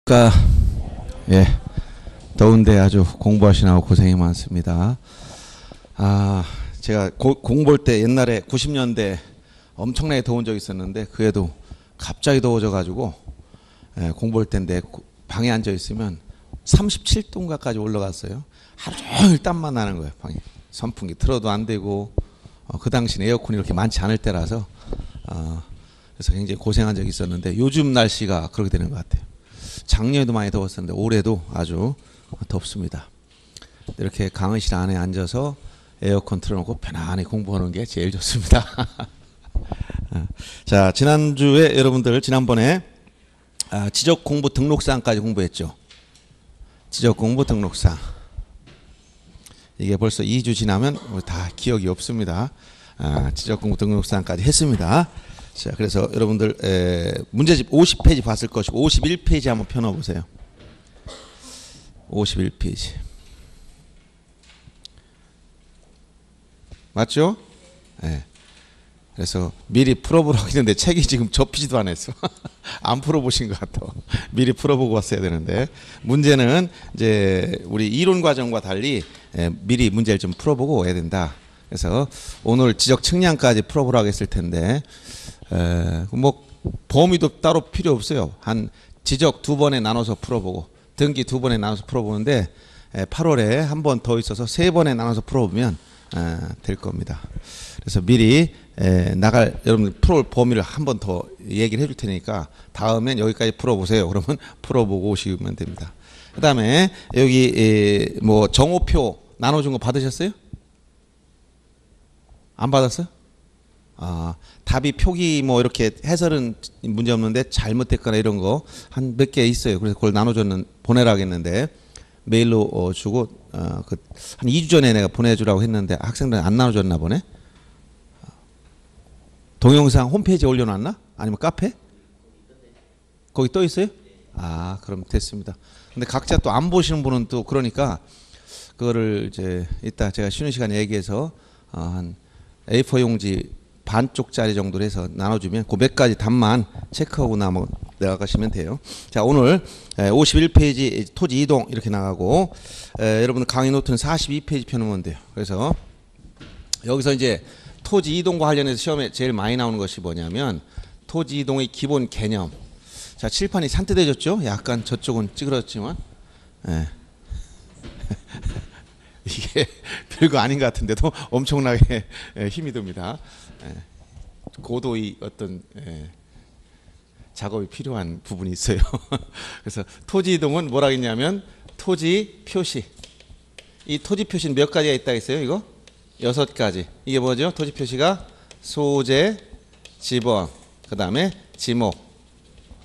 그러니까 더운데 아주 공부하시느라고 고생이 많습니다. 제가 공부할 때 옛날에 90년대 엄청나게 더운 적이 있었는데 그에도 갑자기 더워져 가지고 공부할 때인데 방에 앉아 있으면 37도인가까지 올라갔어요. 하루 종일 땀만 나는 거예요. 방에 선풍기 틀어도 안 되고 그 당시는 에어컨이 이렇게 많지 않을 때라서 그래서 굉장히 고생한 적이 있었는데 요즘 날씨가 그렇게 되는 것 같아요. 작년에도 많이 더웠었는데 올해도 아주 덥습니다. 이렇게 강의실 안에 앉아서 에어컨 틀어놓고 편안히 공부하는 게 제일 좋습니다. 자, 지난주에 여러분들 지난번에 지적공부 등록사항까지 공부했죠. 지적공부 등록사항. 이게 벌써 2주 지나면 다 기억이 없습니다. 지적공부 등록사항까지 했습니다. 자, 그래서 여러분들 문제집 50페이지 봤을 것이고 51페이지 한번 펴놓으세요. 51페이지. 맞죠? 네. 그래서 미리 풀어보라고 했는데 책이 지금 접히지도 않았어. 안 풀어보신 것 같아. 미리 풀어보고 왔어야 되는데 문제는 이제 우리 이론 과정과 달리 미리 문제를 좀 풀어보고 와야 된다. 그래서 오늘 지적 측량까지 풀어보라고 했을 텐데 뭐 범위도 따로 필요 없어요. 한 지적 2번에 나눠서 풀어보고 등기 2번에 나눠서 풀어보는데 8월에 한 번 더 있어서 3번에 나눠서 풀어보면 될 겁니다. 그래서 미리 여러분들 풀어올 범위를 한 번 더 얘기를 해줄 테니까 다음엔 여기까지 풀어보세요. 그러면 풀어보고 오시면 됩니다. 그 다음에 여기 뭐 정오표 나눠준 거 받으셨어요? 안 받았어요? 답이 표기 뭐 이렇게 해설은 문제 없는데 잘못됐거나 이런 거 한 몇 개 있어요. 그래서 그걸 보내라고 했는데 메일로 주고 한 2주 전에 내가 보내주라고 했는데 학생들 안 나눠줬나 보네. 동영상 홈페이지에 올려놨나? 아니면 카페? 거기 떠 있어요? 그럼 됐습니다. 근데 각자 또 안 보시는 분은 또 그러니까 그거를 이제 이따 제가 쉬는 시간에 얘기해서 한 A4 용지 반쪽짜리 정도로 해서 나눠주면 그 몇 가지 답만 체크하고 나가시면 돼요. 자, 오늘 51페이지 토지 이동 이렇게 나가고 여러분들 강의 노트는 42페이지 펴놓으면 돼요. 그래서 여기서 이제 토지 이동과 관련해서 시험에 제일 많이 나오는 것이 뭐냐면 토지 이동의 기본 개념. 자, 칠판이 산뜻해졌죠? 약간 저쪽은 찌그러졌지만 이게 별거 아닌 것 같은데도 엄청나게 힘이 듭니다. 고도의 어떤 작업이 필요한 부분이 있어요. 그래서 토지 이동은 뭐라 했냐면 토지 표시. 이 토지 표시는 몇 가지가 있다 했어요? 이거 6가지. 이게 뭐죠? 토지 표시가 소재, 지번, 그 다음에 지목,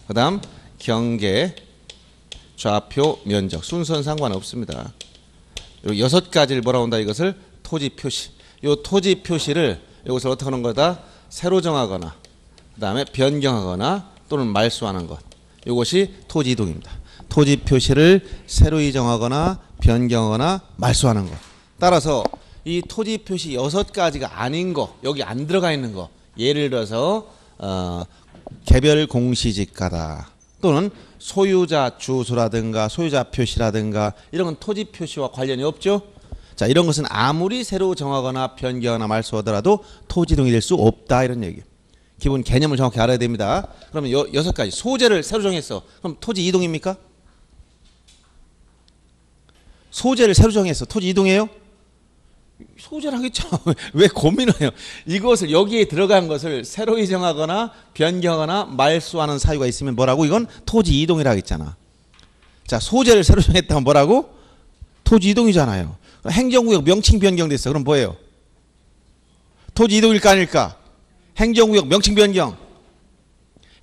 그 다음 경계, 좌표, 면적. 순서는 상관없습니다. 6가지를 뭐라고 한다 이것을 토지 표시. 이 토지 표시를 이것을 어떻게 하는 거다? 새로 정하거나 그 다음에 변경하거나 또는 말소하는 것. 이것이 토지 이동입니다. 토지 표시를 새로 정하거나 변경하거나 말소하는 것. 따라서 이 토지 표시 6가지가 아닌 거, 여기 안 들어가 있는 거, 예를 들어서 개별 공시지가다 또는 소유자 주소라든가 소유자 표시라든가 이런 건 토지 표시와 관련이 없죠. 자, 이런 것은 아무리 새로 정하거나 변경하거나 말소하더라도 토지 이동이 될 수 없다 이런 얘기예요. 기본 개념을 정확히 알아야 됩니다. 그러면 6가지 소재를 새로 정했어. 그럼 토지 이동입니까? 소재를 새로 정했어. 토지 이동이에요? 소재를 하겠죠. 왜 고민을 해요? 이것을 여기에 들어간 것을 새로 정하거나 변경하거나 말소하는 사유가 있으면 뭐라고? 이건 토지 이동이라고 했잖아. 자, 소재를 새로 정했다면 뭐라고? 토지 이동이잖아요. 행정구역 명칭 변경됐어. 그럼 뭐예요? 토지 이동일까 아닐까? 행정구역 명칭 변경.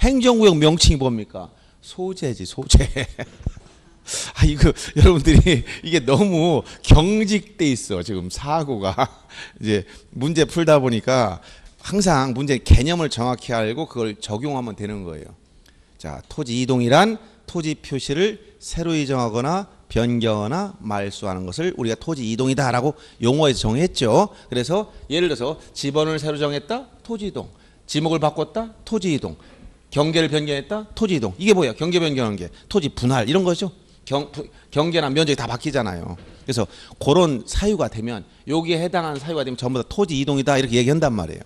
행정구역 명칭이 뭡니까? 소재지, 소재. 이거 여러분들이 이게 너무 경직돼 있어. 지금 사고가 이제 문제 풀다 보니까 항상 문제 개념을 정확히 알고 그걸 적용하면 되는 거예요. 자, 토지 이동이란 토지 표시를 새로 정하거나 변경하거나 말소하는 것을 우리가 토지 이동이다라고 용어에서 정했죠. 그래서 예를 들어서 지번을 새로 정했다, 토지 이동. 지목을 바꿨다, 토지 이동. 경계를 변경했다. 토지 이동. 이게 뭐야? 경계 변경한 게 토지 분할 이런 거죠. 경계나 면적이 다 바뀌잖아요. 그래서 그런 사유가 되면 여기에 해당하는 사유가 되면 전부 다 토지 이동이다 이렇게 얘기한단 말이에요.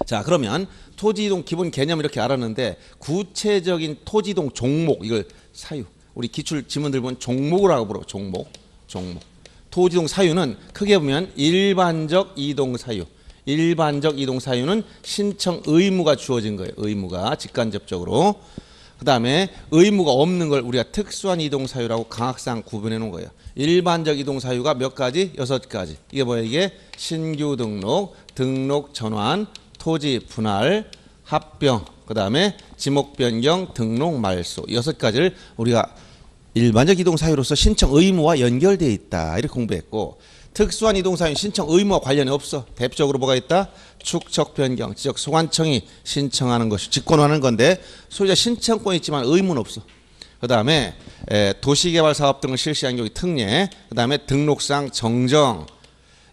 자, 그러면 토지 이동 기본 개념 이렇게 알았는데 구체적인 토지 이동 종목 이걸 사유. 우리 기출 지문들 보면 종목이라고 부르고 종목. 토지 이동 사유는 크게 보면 일반적 이동 사유. 일반적 이동 사유는 신청 의무가 주어진 거예요. 의무가 직간접적으로. 그다음에 의무가 없는 걸 우리가 특수한 이동 사유라고 강학상 구분해 놓은 거예요. 일반적 이동 사유가 몇 가지? 6가지. 이게 뭐예요? 이게 신규 등록, 등록 전환, 토지 분할, 합병, 그다음에 지목 변경, 등록 말소. 6가지를 우리가 일반적 이동 사유로서 신청 의무와 연결되어 있다. 이렇게 공부했고 특수한 이동 사유는 신청 의무와 관련이 없어. 대표적으로 뭐가 있다? 축척 변경, 지적 소관청이 신청하는 것이 직권하는 건데 소유자 신청권이 있지만 의무는 없어. 그다음에 도시개발 사업 등을 실시한 경우 특례, 그다음에 등록상 정정.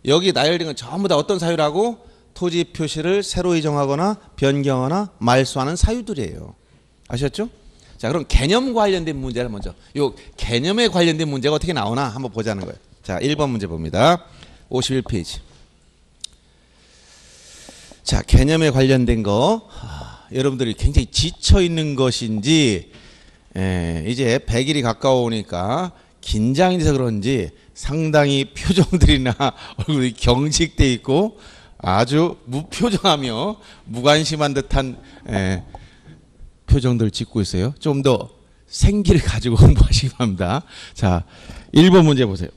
여기 나열된 건 전부 다 어떤 사유라고? 토지 표시를 새로 이정하거나 변경하거나 말소하는 사유들이에요. 아셨죠? 자, 그럼 개념 관련된 문제를 먼저. 요 개념에 관련된 문제가 어떻게 나오나 한번 보자는 거예요. 자, 1번 문제 봅니다. 51페이지. 자, 개념에 관련된 거 여러분들이 굉장히 지쳐 있는 것인지 이제 100일이 가까우니까 긴장이 돼서 그런지 상당히 표정들이나 얼굴이 경직돼 있고 아주 무표정하며 무관심한 듯한 표정들 짓고 있어요. 좀 더 생기를 가지고 공부하시기 바랍니다. 자, 1번 문제 보세요.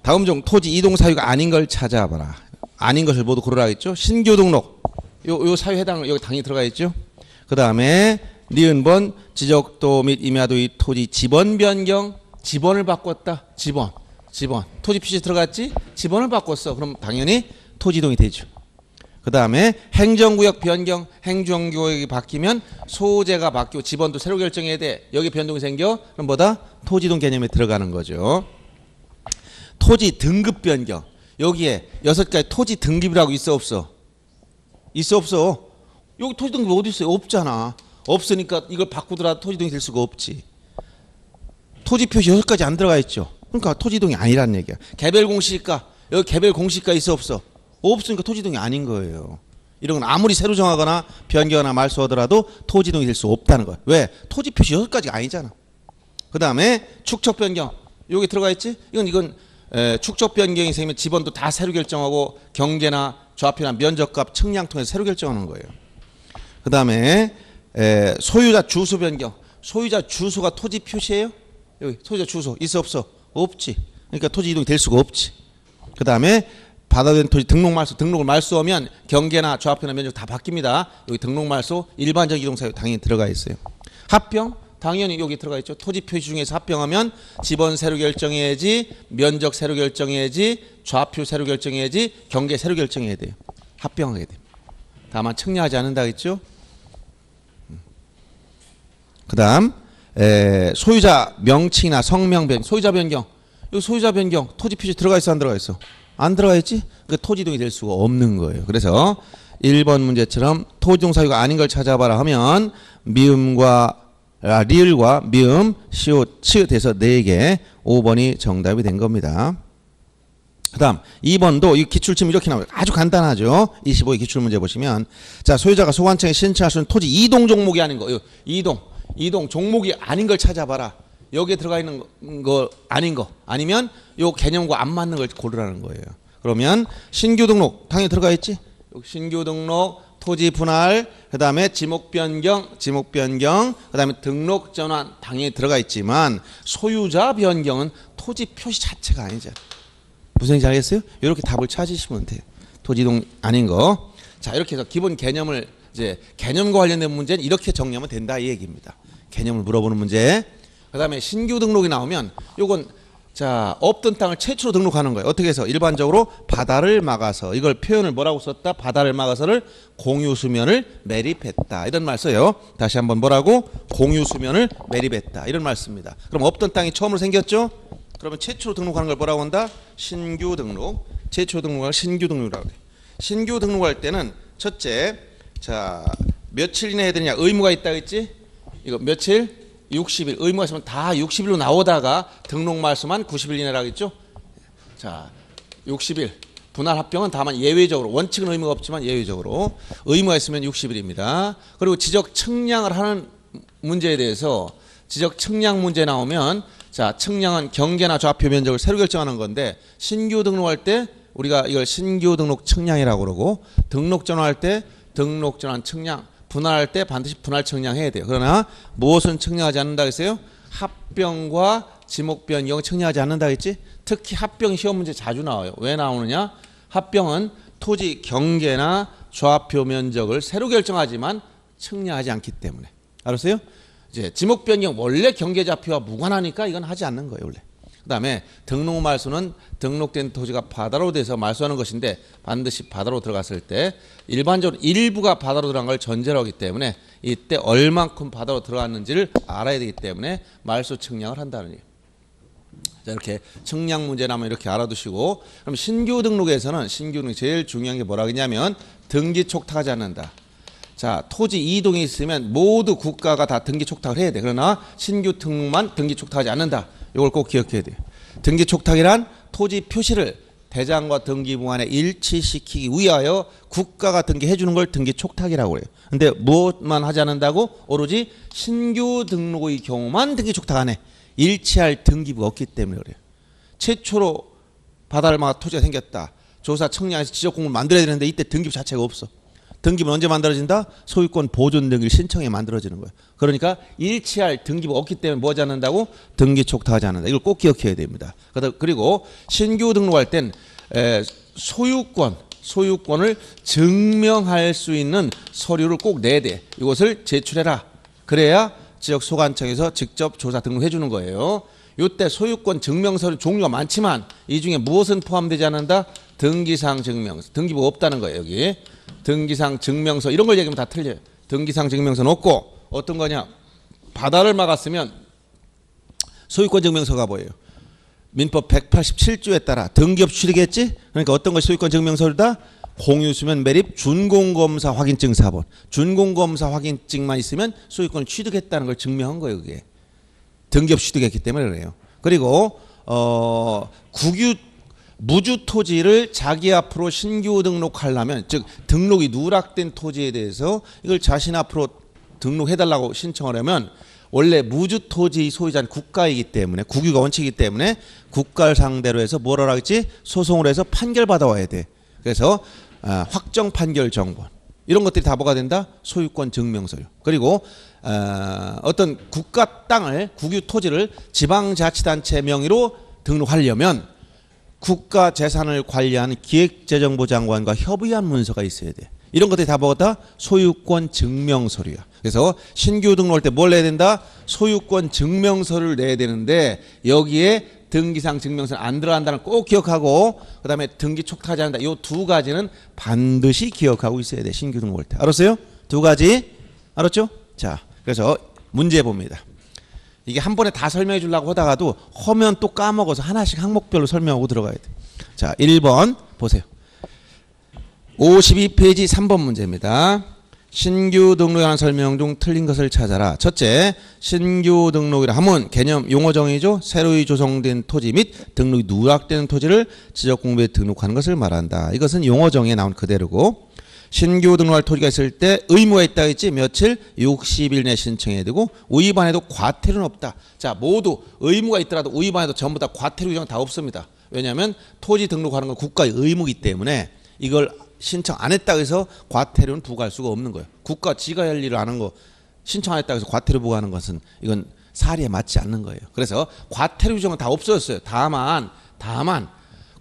다음 중 토지 이동 사유가 아닌 걸 찾아봐라. 아닌 것을 모두 고르라 했죠. 신규 등록. 요 사유 해당 여기 당연히 들어가 있죠. 그다음에 니은번 지적도 및 임야도의 토지 지번 변경. 지번을 바꿨다. 지번. 토지 표시 들어갔지? 지번을 바꿨어. 그럼 당연히 토지 이동이 되죠. 그다음에 행정구역 변경. 행정구역이 바뀌면 소재가 바뀌고 지번도 새로 결정해야 돼. 여기 변동이 생겨. 그럼 뭐다? 토지 이동 개념에 들어가는 거죠. 토지 등급 변경. 여기에 6가지 토지 등급이라고 있어 없어? 있어 없어? 여기 토지 등급이 어디 있어요? 없잖아. 없으니까 이걸 바꾸더라도 토지 이동이 될 수가 없지. 토지 표시 6가지 안 들어가 있죠. 그러니까 토지 이동이 아니라는 얘기야. 개별 공시가 여기 개별 공시가 있어 없어? 없으니까 토지 이동이 아닌 거예요. 이런 건 아무리 새로 정하거나 변경하거나 말소하더라도 토지 이동이 될 수 없다는 거야. 왜? 토지 표시 6가지가 아니잖아. 그다음에 축척 변경. 여기 들어가 있지? 이건 축척 변경이 생기면 지번도 다 새로 결정하고 경계나 좌표나 면적값 측량 통해서 새로 결정하는 거예요. 그 다음에 소유자 주소 변경. 소유자 주소가 토지 표시예요? 여기 소유자 주소 있어 없어? 없지. 그러니까 토지 이동이 될 수가 없지. 그 다음에 받아들인 토지 등록 말소. 등록을 말소하면 경계나 좌표나 면적 다 바뀝니다. 여기 등록 말소 일반적 이동 사유 당연히 들어가 있어요. 합병. 당연히 여기 들어가 있죠. 토지 표시 중에서 합병하면 지번 새로 결정해야지, 면적 새로 결정해야지, 좌표 새로 결정해야지, 경계 새로 결정해야 돼요. 합병하게 돼요. 다만 청량하지 않는다 했죠. 그다음 소유자 명칭이나 성명 변경, 소유자 변경. 여기 소유자 변경 토지 표시 들어가 있어 안 들어가 있어? 안 들어가 있지? 그러니까 토지 이동이 될 수가 없는 거예요. 그래서 1번 문제처럼 토지 이동 사유가 아닌 걸 찾아봐라 하면 리을과 미음, 시옷, 치읓 해서 4개 5번이 정답이 된 겁니다. 그 다음 2번도 이 기출침 이렇게 나와요. 아주 간단하죠. 25의 기출문제 보시면 자 소유자가 소관청에 신청할 수 있는 토지 이동 종목이 아닌 거 이동 종목이 아닌 걸 찾아봐라. 여기에 들어가 있는 거 아닌 거 아니면 요 개념과 안 맞는 걸 고르라는 거예요. 그러면 신규 등록 당연히 들어가 있지. 신규 등록 토지 분할, 그 다음에 지목 변경, 그 다음에 등록 전환 당연히 들어가 있지만 소유자 변경은 토지 표시 자체가 아니잖아. 무슨 얘기인지 알겠어요? 이렇게 답을 찾으시면 돼요. 토지 이동 아닌 거. 자, 이렇게 해서 기본 개념을 이제 개념과 관련된 문제는 이렇게 정리하면 된다 이 얘기입니다. 개념을 물어보는 문제. 그 다음에 신규 등록이 나오면 요건 자 없던 땅을 최초로 등록하는 거예요. 어떻게 해서 일반적으로 바다를 막아서 이걸 표현을 뭐라고 썼다? 바다를 막아서를 공유수면을 매립했다 이런 말 써요. 다시 한번 뭐라고? 공유수면을 매립했다 이런 말 씁니다. 그럼 없던 땅이 처음으로 생겼죠? 그러면 최초로 등록하는 걸 뭐라고 한다? 신규 등록. 최초 등록을 신규 등록이라고 해요. 신규 등록할 때는 첫째 자 며칠이나 해야 되냐? 의무가 있다 했지? 이거 며칠? 60일. 의무가 있으면 다 60일로 나오다가 등록 말소만 90일 이내라고 했죠? 자, 60일. 분할 합병은 다만 예외적으로, 원칙은 의무가 없지만 예외적으로 의무가 있으면 60일입니다. 그리고 지적 측량을 하는 문제에 대해서 지적 측량 문제 나오면, 자, 측량은 경계나 좌표 면적을 새로 결정하는 건데, 신규 등록할 때 우리가 이걸 신규 등록 측량이라고 그러고, 등록 전환할 때 등록 전환 측량, 분할할 때 반드시 분할 측량해야 돼요. 그러나 무엇은 측량하지 않는다 했어요? 합병과 지목 변경 측량하지 않는다 했지? 특히 합병 시험 문제 자주 나와요. 왜 나오느냐? 합병은 토지 경계나 좌표 면적을 새로 결정하지만 측량하지 않기 때문에. 알았어요? 이제 지목 변경 원래 경계 좌표와 무관하니까 이건 하지 않는 거예요, 원래. 그다음에 등록 말소는 등록된 토지가 바다로 돼서 말소하는 것인데, 반드시 바다로 들어갔을 때 일반적으로 일부가 바다로 들어간 걸 전제로 하기 때문에 이때 얼만큼 바다로 들어갔는지를 알아야 되기 때문에 말소 측량을 한다는 얘기예요. 자, 이렇게 측량 문제 나면 이렇게 알아두시고, 그럼 신규 등록에서는 신규 등록 제일 중요한 게 뭐라고 했냐면 등기 촉탁하지 않는다. 자, 토지 이동이 있으면 모두 국가가 다 등기 촉탁을 해야 돼. 그러나 신규 등록만 등기 촉탁하지 않는다. 이걸 꼭 기억해야 돼요. 등기 촉탁이란 토지 표시를 대장과 등기부안에 일치시키기 위하여 국가가 등기해 주는 걸 등기 촉탁이라고 그래요. 근데 무엇만 하지 않는다고? 오로지 신규 등록의 경우만 등기 촉탁 안 해. 일치할 등기부가 없기 때문에 그래요. 최초로 바다를 막 토지가 생겼다. 조사 청량해서 지적공을 만들어야 되는데 이때 등기부 자체가 없어. 등기부는 언제 만들어진다? 소유권 보존 등기를 신청해 만들어지는 거예요. 그러니까 일치할 등기부가 없기 때문에 뭐 하지 않는다고? 등기 촉탁하지 않는다. 이걸 꼭 기억해야 됩니다. 그리고 신규 등록할 땐 소유권을 증명할 수 있는 서류를 꼭 내야 돼. 이것을 제출해라. 그래야 지역 소관청에서 직접 조사 등록해 주는 거예요. 이때 소유권 증명서류 종류가 많지만 이 중에 무엇은 포함되지 않는다? 등기상 증명서. 등기부가 없다는 거예요, 여기. 등기상 증명서 이런 걸 얘기하면 다 틀려요. 등기상 증명서는 없고, 어떤 거냐? 바다를 막았으면 소유권 증명서가 뭐예요? 민법 187조에 따라 등기업 취득했지? 그러니까 어떤 것이 소유권 증명서다? 공유수면 매립 준공검사 확인증 사본. 준공검사 확인증만 있으면 소유권을 취득했다는 걸 증명한 거예요, 그게. 등기업 취득했기 때문에 그래요. 그리고 국유 무주 토지를 자기 앞으로 신규 등록하려면, 즉 등록이 누락된 토지에 대해서 이걸 자신 앞으로 등록해달라고 신청하려면 원래 무주 토지 소유자는 국가이기 때문에, 국유가 원칙이기 때문에 국가를 상대로 해서 뭐라 하겠지? 소송을 해서 판결 받아와야 돼. 그래서 확정 판결 정본 이런 것들이 다 뭐가 된다? 소유권 증명서요. 그리고 어떤 국가 땅을, 국유 토지를 지방자치단체 명의로 등록하려면 국가 재산을 관리하는 기획재정부 장관과 협의한 문서가 있어야 돼. 이런 것들이 다 뭐다? 소유권 증명서류야. 그래서 신규 등록할 때 뭘 내야 된다? 소유권 증명서를 내야 되는데 여기에 등기상 증명서는 안 들어간다는 걸 꼭 기억하고, 그 다음에 등기 촉탁하지 않는다. 이 두 가지는 반드시 기억하고 있어야 돼. 신규 등록할 때. 알았어요? 두 가지. 알았죠? 자, 그래서 문제 봅니다. 이게 한 번에 다 설명해 주려고 하다가도 하면 또 까먹어서 하나씩 항목별로 설명하고 들어가야 돼. 자, 1번 보세요. 52페이지 3번 문제입니다. 신규 등록에 관한 설명 중 틀린 것을 찾아라. 첫째, 신규 등록이라 하면 개념 용어 정의죠. 새로이 조성된 토지 및 등록이 누락되는 토지를 지적공부에 등록하는 것을 말한다. 이것은 용어 정의에 나온 그대로고, 신규 등록할 토지가 있을 때 의무가 있다 했지. 며칠? 60일 내 신청해야 되고, 위반해도 과태료는 없다. 자, 모두 의무가 있더라도 위반해도 전부 다 과태료 규정 다 없습니다. 왜냐하면 토지 등록하는 건 국가의 의무이기 때문에 이걸 신청 안 했다고 해서 과태료는 부과할 수가 없는 거예요. 국가 지가 할 일을 하는 거 신청 안 했다고 해서 과태료 부과하는 것은 이건 사리에 맞지 않는 거예요. 그래서 과태료 규정은 다 없어졌어요. 다만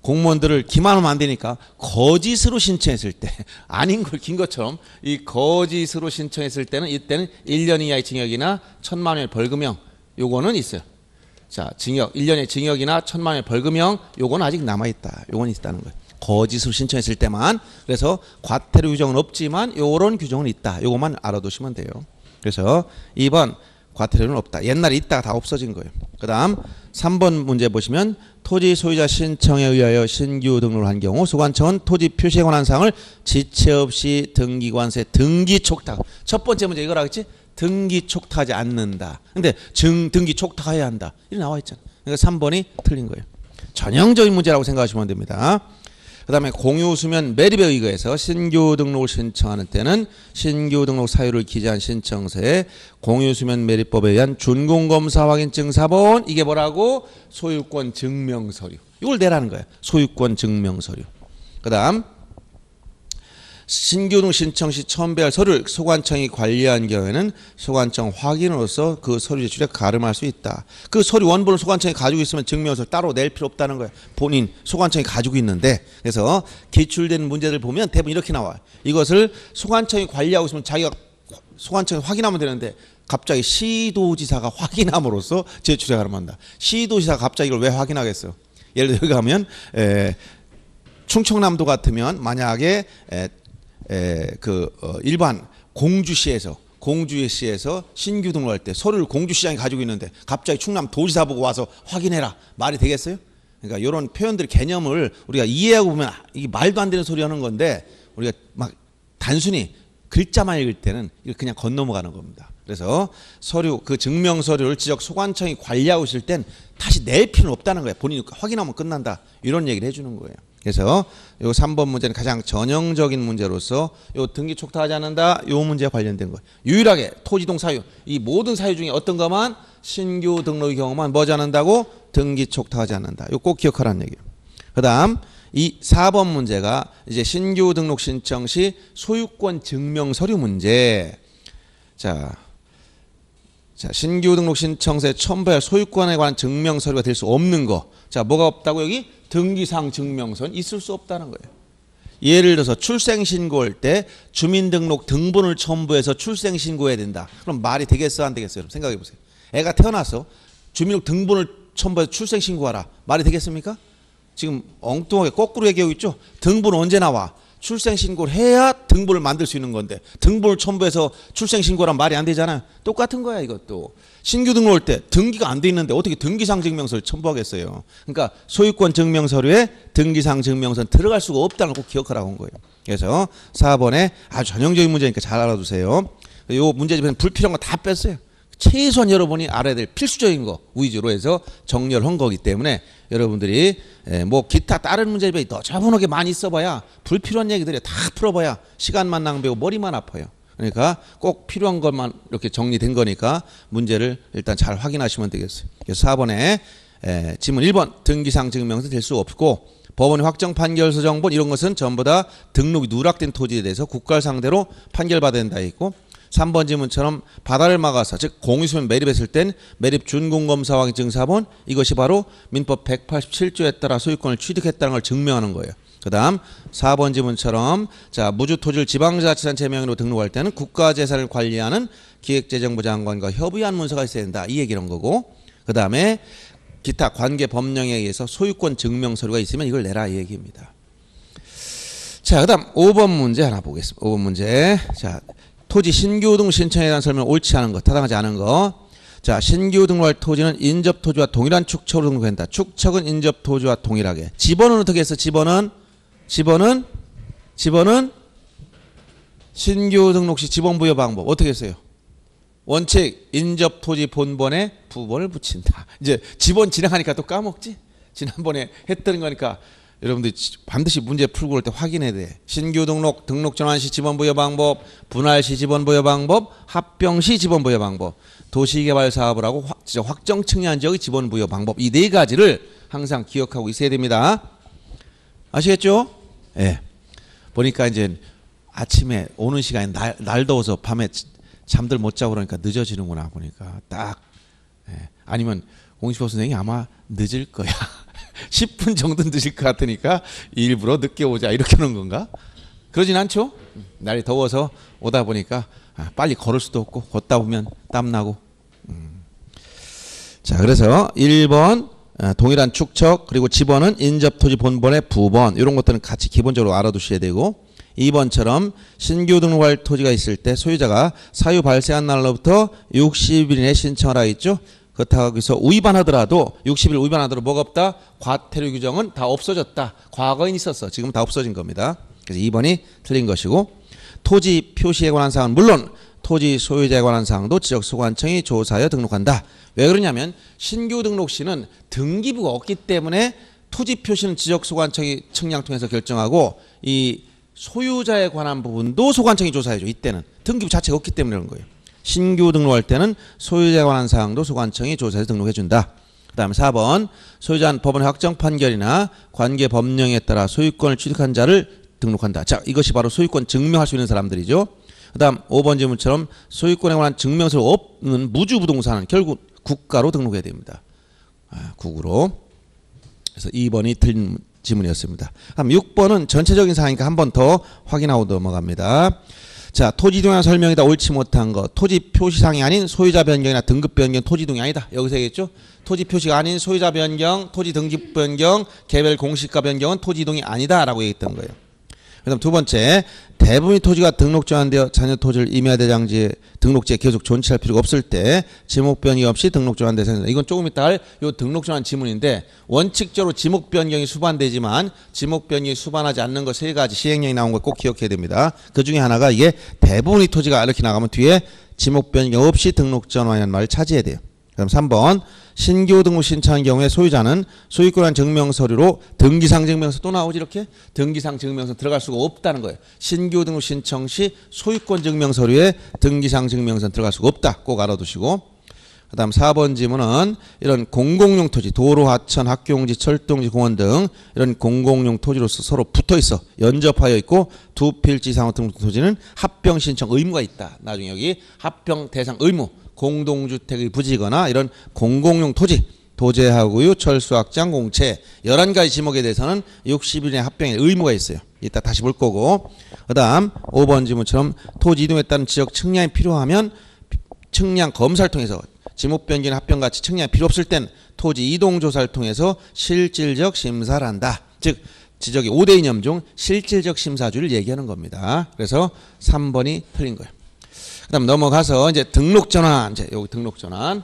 공무원들을 기만하면 안 되니까 거짓으로 신청했을 때, 아닌 걸 긴 것처럼 이 거짓으로 신청했을 때는, 이때는 1년 이하의 징역이나 1,000만 원의 벌금형 요거는 있어요. 자, 징역 1년의 징역이나 1,000만 원의 벌금형 요건 아직 남아있다. 요건 있다는 거예요. 거짓으로 신청했을 때만. 그래서 과태료 규정은 없지만 요런 규정은 있다. 요것만 알아두시면 돼요. 그래서 2번 과태료는 없다. 옛날에 있다가 다 없어진 거예요. 그 다음 3번 문제 보시면 토지 소유자 신청에 의하여 신규 등록을 한 경우 소관청은 토지 표시에 관한 사항을 지체 없이 등기관세 등기 촉탁. 첫 번째 문제 이거라겠지? 등기 촉탁하지 않는다. 근데 등기 촉탁해야 한다. 이렇게 나와 있잖아. 그러니까 3번이 틀린 거예요. 전형적인 문제라고 생각하시면 됩니다. 그 다음에 공유수면 매립에 의거해서 신규 등록을 신청하는 때는 신규 등록 사유를 기재한 신청서에 공유수면 매립법에 의한 준공검사 확인증 사본 이게 뭐라고? 소유권 증명서류. 이걸 내라는 거예요. 소유권 증명서류. 그 다음 신규 등록 신청 시 첨부할 서류를 소관청이 관리한 경우에는 소관청 확인으로서 그 서류 제출에 가름할 수 있다. 그 서류 원본을 소관청이 가지고 있으면 증명서를 따로 낼 필요 없다는 거예요. 본인 소관청이 가지고 있는데. 그래서 기출된 문제들 보면 대부분 이렇게 나와요. 이것을 소관청이 관리하고 있으면 자기가 소관청이 확인하면 되는데 갑자기 시도지사가 확인함으로써 제출에 가름한다. 시도지사가 갑자기 이걸 왜 확인하겠어요? 예를 들어 여기 가면 충청남도 같으면 만약에 일반 공주시에서 신규 등록할 때 서류를 공주시장이 가지고 있는데 갑자기 충남 도지사 보고 와서 확인해라. 말이 되겠어요? 그러니까 이런 표현들 개념을 우리가 이해하고 보면 이게 말도 안 되는 소리 하는 건데 우리가 막 단순히 글자만 읽을 때는 이걸 그냥 건너가는 겁니다. 그래서 서류 그 증명 서류를 지적 소관청이 관리하고 있을 땐 다시 낼 필요는 없다는 거예요. 본인이 확인하면 끝난다. 이런 얘기를 해주는 거예요. 그래서 요 3번 문제는 가장 전형적인 문제로서 요 등기 촉탁하지 않는다. 요 문제와 관련된 거예요. 유일하게 토지동 사유 이 모든 사유 중에 어떤 것만 신규 등록의 경우만 뭐지 않는다고? 등기 촉탁하지 않는다. 요 꼭 기억하라는 얘기예요. 그다음 이 4번 문제가 이제 신규 등록 신청 시 소유권 증명 서류 문제. 자, 신규 등록 신청서에 첨부할 소유권에 관한 증명 서류가 될 수 없는 거. 자, 뭐가 없다고 여기? 등기상 증명서는 있을 수 없다는 거예요. 예를 들어서 출생신고할 때 주민등록 등본을 첨부해서 출생신고해야 된다. 그럼 말이 되겠어 안 되겠어요? 생각해 보세요. 애가 태어나서 주민등록 등본을 첨부해서 출생신고하라. 말이 되겠습니까? 지금 엉뚱하게 거꾸로 얘기하고 있죠. 등본은 언제 나와? 출생신고를 해야 등본을 만들 수 있는 건데 등본을 첨부해서 출생신고란 말이 안 되잖아요. 똑같은 거야 이것도. 신규 등록할 때 등기가 안 돼 있는데 어떻게 등기상 증명서를 첨부하겠어요. 그러니까 소유권 증명서류에 등기상 증명서는 들어갈 수가 없다는 걸 꼭 기억하라고 한 거예요. 그래서 4번에 아주 전형적인 문제니까 잘 알아두세요. 이 문제집에는 불필요한 거 다 뺐어요. 최소한 여러분이 알아야 될 필수적인 거 위주로 해서 정리를 한 거기 때문에 여러분들이 뭐 기타 다른 문제집에 너저분하게 많이 써봐야 불필요한 얘기들이 다 풀어봐야 시간만 낭비하고 머리만 아파요. 그러니까 꼭 필요한 것만 이렇게 정리된 거니까 문제를 일단 잘 확인하시면 되겠어요. 그래서 4번에 지문 1번 등기상 증명서 될 수 없고 법원의 확정 판결서 정본 이런 것은 전부 다 등록이 누락된 토지에 대해서 국가를 상대로 판결받아야 된다 있고 3번 지문처럼 바다를 막아서 즉 공유수면 매립했을 땐 매립 준공검사 확인증 사본 이것이 바로 민법 187조에 따라 소유권을 취득했다는 걸 증명하는 거예요. 그 다음 4번 지문처럼 자 무주토지를 지방자치단체 명의로 등록할 때는 국가재산을 관리하는 기획재정부 장관과 협의한 문서가 있어야 된다. 이 얘기를 한 거고 그 다음에 기타 관계 법령에 의해서 소유권 증명서류가 있으면 이걸 내라 이 얘기입니다. 자 그 다음 5번 문제 하나 보겠습니다. 5번 문제 자 토지 신규 등록 신청에 대한 설명 옳지 않은 거, 타당하지 않은 거. 자, 신규 등록할 토지는 인접 토지와 동일한 축척으로 등록된다. 축척은 인접 토지와 동일하게. 집원은 어떻게 했어? 집원은 신규 등록 시 집원 부여 방법 어떻게 했어요? 원칙 인접 토지 본번에 부번을 붙인다. 이제 집원 진행하니까 또 까먹지? 지난번에 했던 거니까. 여러분들 반드시 문제 풀고 올 때 확인해야 돼. 신규 등록, 등록 전환 시 지번 부여 방법, 분할 시 지번 부여 방법, 합병 시 지번 부여 방법, 도시개발 사업을 하고 확정 측량 지역의 지번 부여 방법 이 네 가지를 항상 기억하고 있어야 됩니다. 아시겠죠? 예. 네. 보니까 이제 아침에 오는 시간에 날 더워서 밤에 잠들 못 자고 그러니까 늦어지는구나 보니까 딱. 예. 아니면 공시법 선생님이 아마 늦을 거야. 10분 정도 늦을 것 같으니까 일부러 늦게 오자 이렇게 하는 건가? 그러진 않죠? 날이 더워서 오다 보니까 빨리 걸을 수도 없고 걷다 보면 땀나고 자 그래서 1번 동일한 축척 그리고 집원은 인접토지 본번의 부번 이런 것들은 같이 기본적으로 알아두셔야 되고 2번처럼 신규 등록할 토지가 있을 때 소유자가 사유 발생한 날로부터 60일 이내 신청하라 있죠? 그렇다고 해서 위반하더라도 60일 위반하더라도 뭐가 없다? 과태료 규정은 다 없어졌다. 과거엔 있었어. 지금 다 없어진 겁니다. 그래서 2번이 틀린 것이고 토지 표시에 관한 사항은 물론 토지 소유자에 관한 사항도 지적소관청이 조사하여 등록한다. 왜 그러냐면 신규 등록 시는 등기부가 없기 때문에 토지 표시는 지적소관청이 측량 통해서 결정하고 이 소유자에 관한 부분도 소관청이 조사해줘. 이때는 등기부 자체가 없기 때문에 그런 거예요. 신규 등록할 때는 소유자에 관한 사항도 소관청이 조사해서 등록해준다. 그 다음에 4번 소유자는 법원의 확정 판결이나 관계 법령에 따라 소유권을 취득한 자를 등록한다. 자, 이것이 바로 소유권 증명할 수 있는 사람들이죠. 그 다음 5번 질문처럼 소유권에 관한 증명서가 없는 무주부동산은 결국 국가로 등록해야 됩니다. 국으로. 그래서 2번이 틀린 지문이었습니다. 그럼 6번은 전체적인 사항이니까 한 번 더 확인하고 넘어갑니다. 자, 토지 동향 설명이다 옳지 못한 거. 토지 표시상이 아닌 소유자 변경이나 등급 변경 토지 동이 아니다. 여기서 얘기했죠. 토지 표시가 아닌 소유자 변경, 토지 등급 변경, 개별 공시가 변경은 토지 동이 아니다라고 얘기했던 거예요. 그다음 두 번째, 대부분의 토지가 등록 전환되어 자녀 토지를 임야대장지에 등록지에 계속 존치할 필요가 없을 때 지목 변경 없이 등록 전환돼서 이건 조금 이따 할 요 등록 전환 지문인데 원칙적으로 지목 변경이 수반되지만 지목 변경이 수반하지 않는 거 세 가지 시행령이 나온 거 꼭 기억해야 됩니다. 그 중에 하나가 이게 대부분의 토지가 이렇게 나가면 뒤에 지목 변경 없이 등록 전환이라는 말을 차지해야 돼요. 그럼 3번 신규 등록 신청한 경우에 소유자는 소유권한 증명서류로 등기상 증명서 또 나오지 이렇게 등기상 증명서 들어갈 수가 없다는 거예요. 신규 등록 신청 시 소유권 증명서류에 등기상 증명서는 들어갈 수가 없다. 꼭 알아두시고 그 다음 4번 지문은 이런 공공용 토지 도로, 하천, 학교용지, 철도용지, 공원 등 이런 공공용 토지로서 서로 붙어있어 연접하여 있고 두 필지 이상 등록 토지는 합병 신청 의무가 있다. 나중에 여기 합병 대상 의무 공동주택의 부지거나 이런 공공용 토지, 도제하고요, 철수, 확장, 공채 11가지 지목에 대해서는 60일의 합병의 의무가 있어요. 이따 다시 볼 거고 그 다음 5번 지문처럼 토지 이동에 따른 지역 측량이 필요하면 측량 검사를 통해서 지목 변경 합병같이 측량이 필요 없을 땐 토지 이동 조사를 통해서 실질적 심사를 한다. 즉 지적이 5대 이념 중 실질적 심사주를 얘기하는 겁니다. 그래서 3번이 틀린 거예요. 그다음 넘어가서 이제 등록 전환. 이제 여기 등록 전환.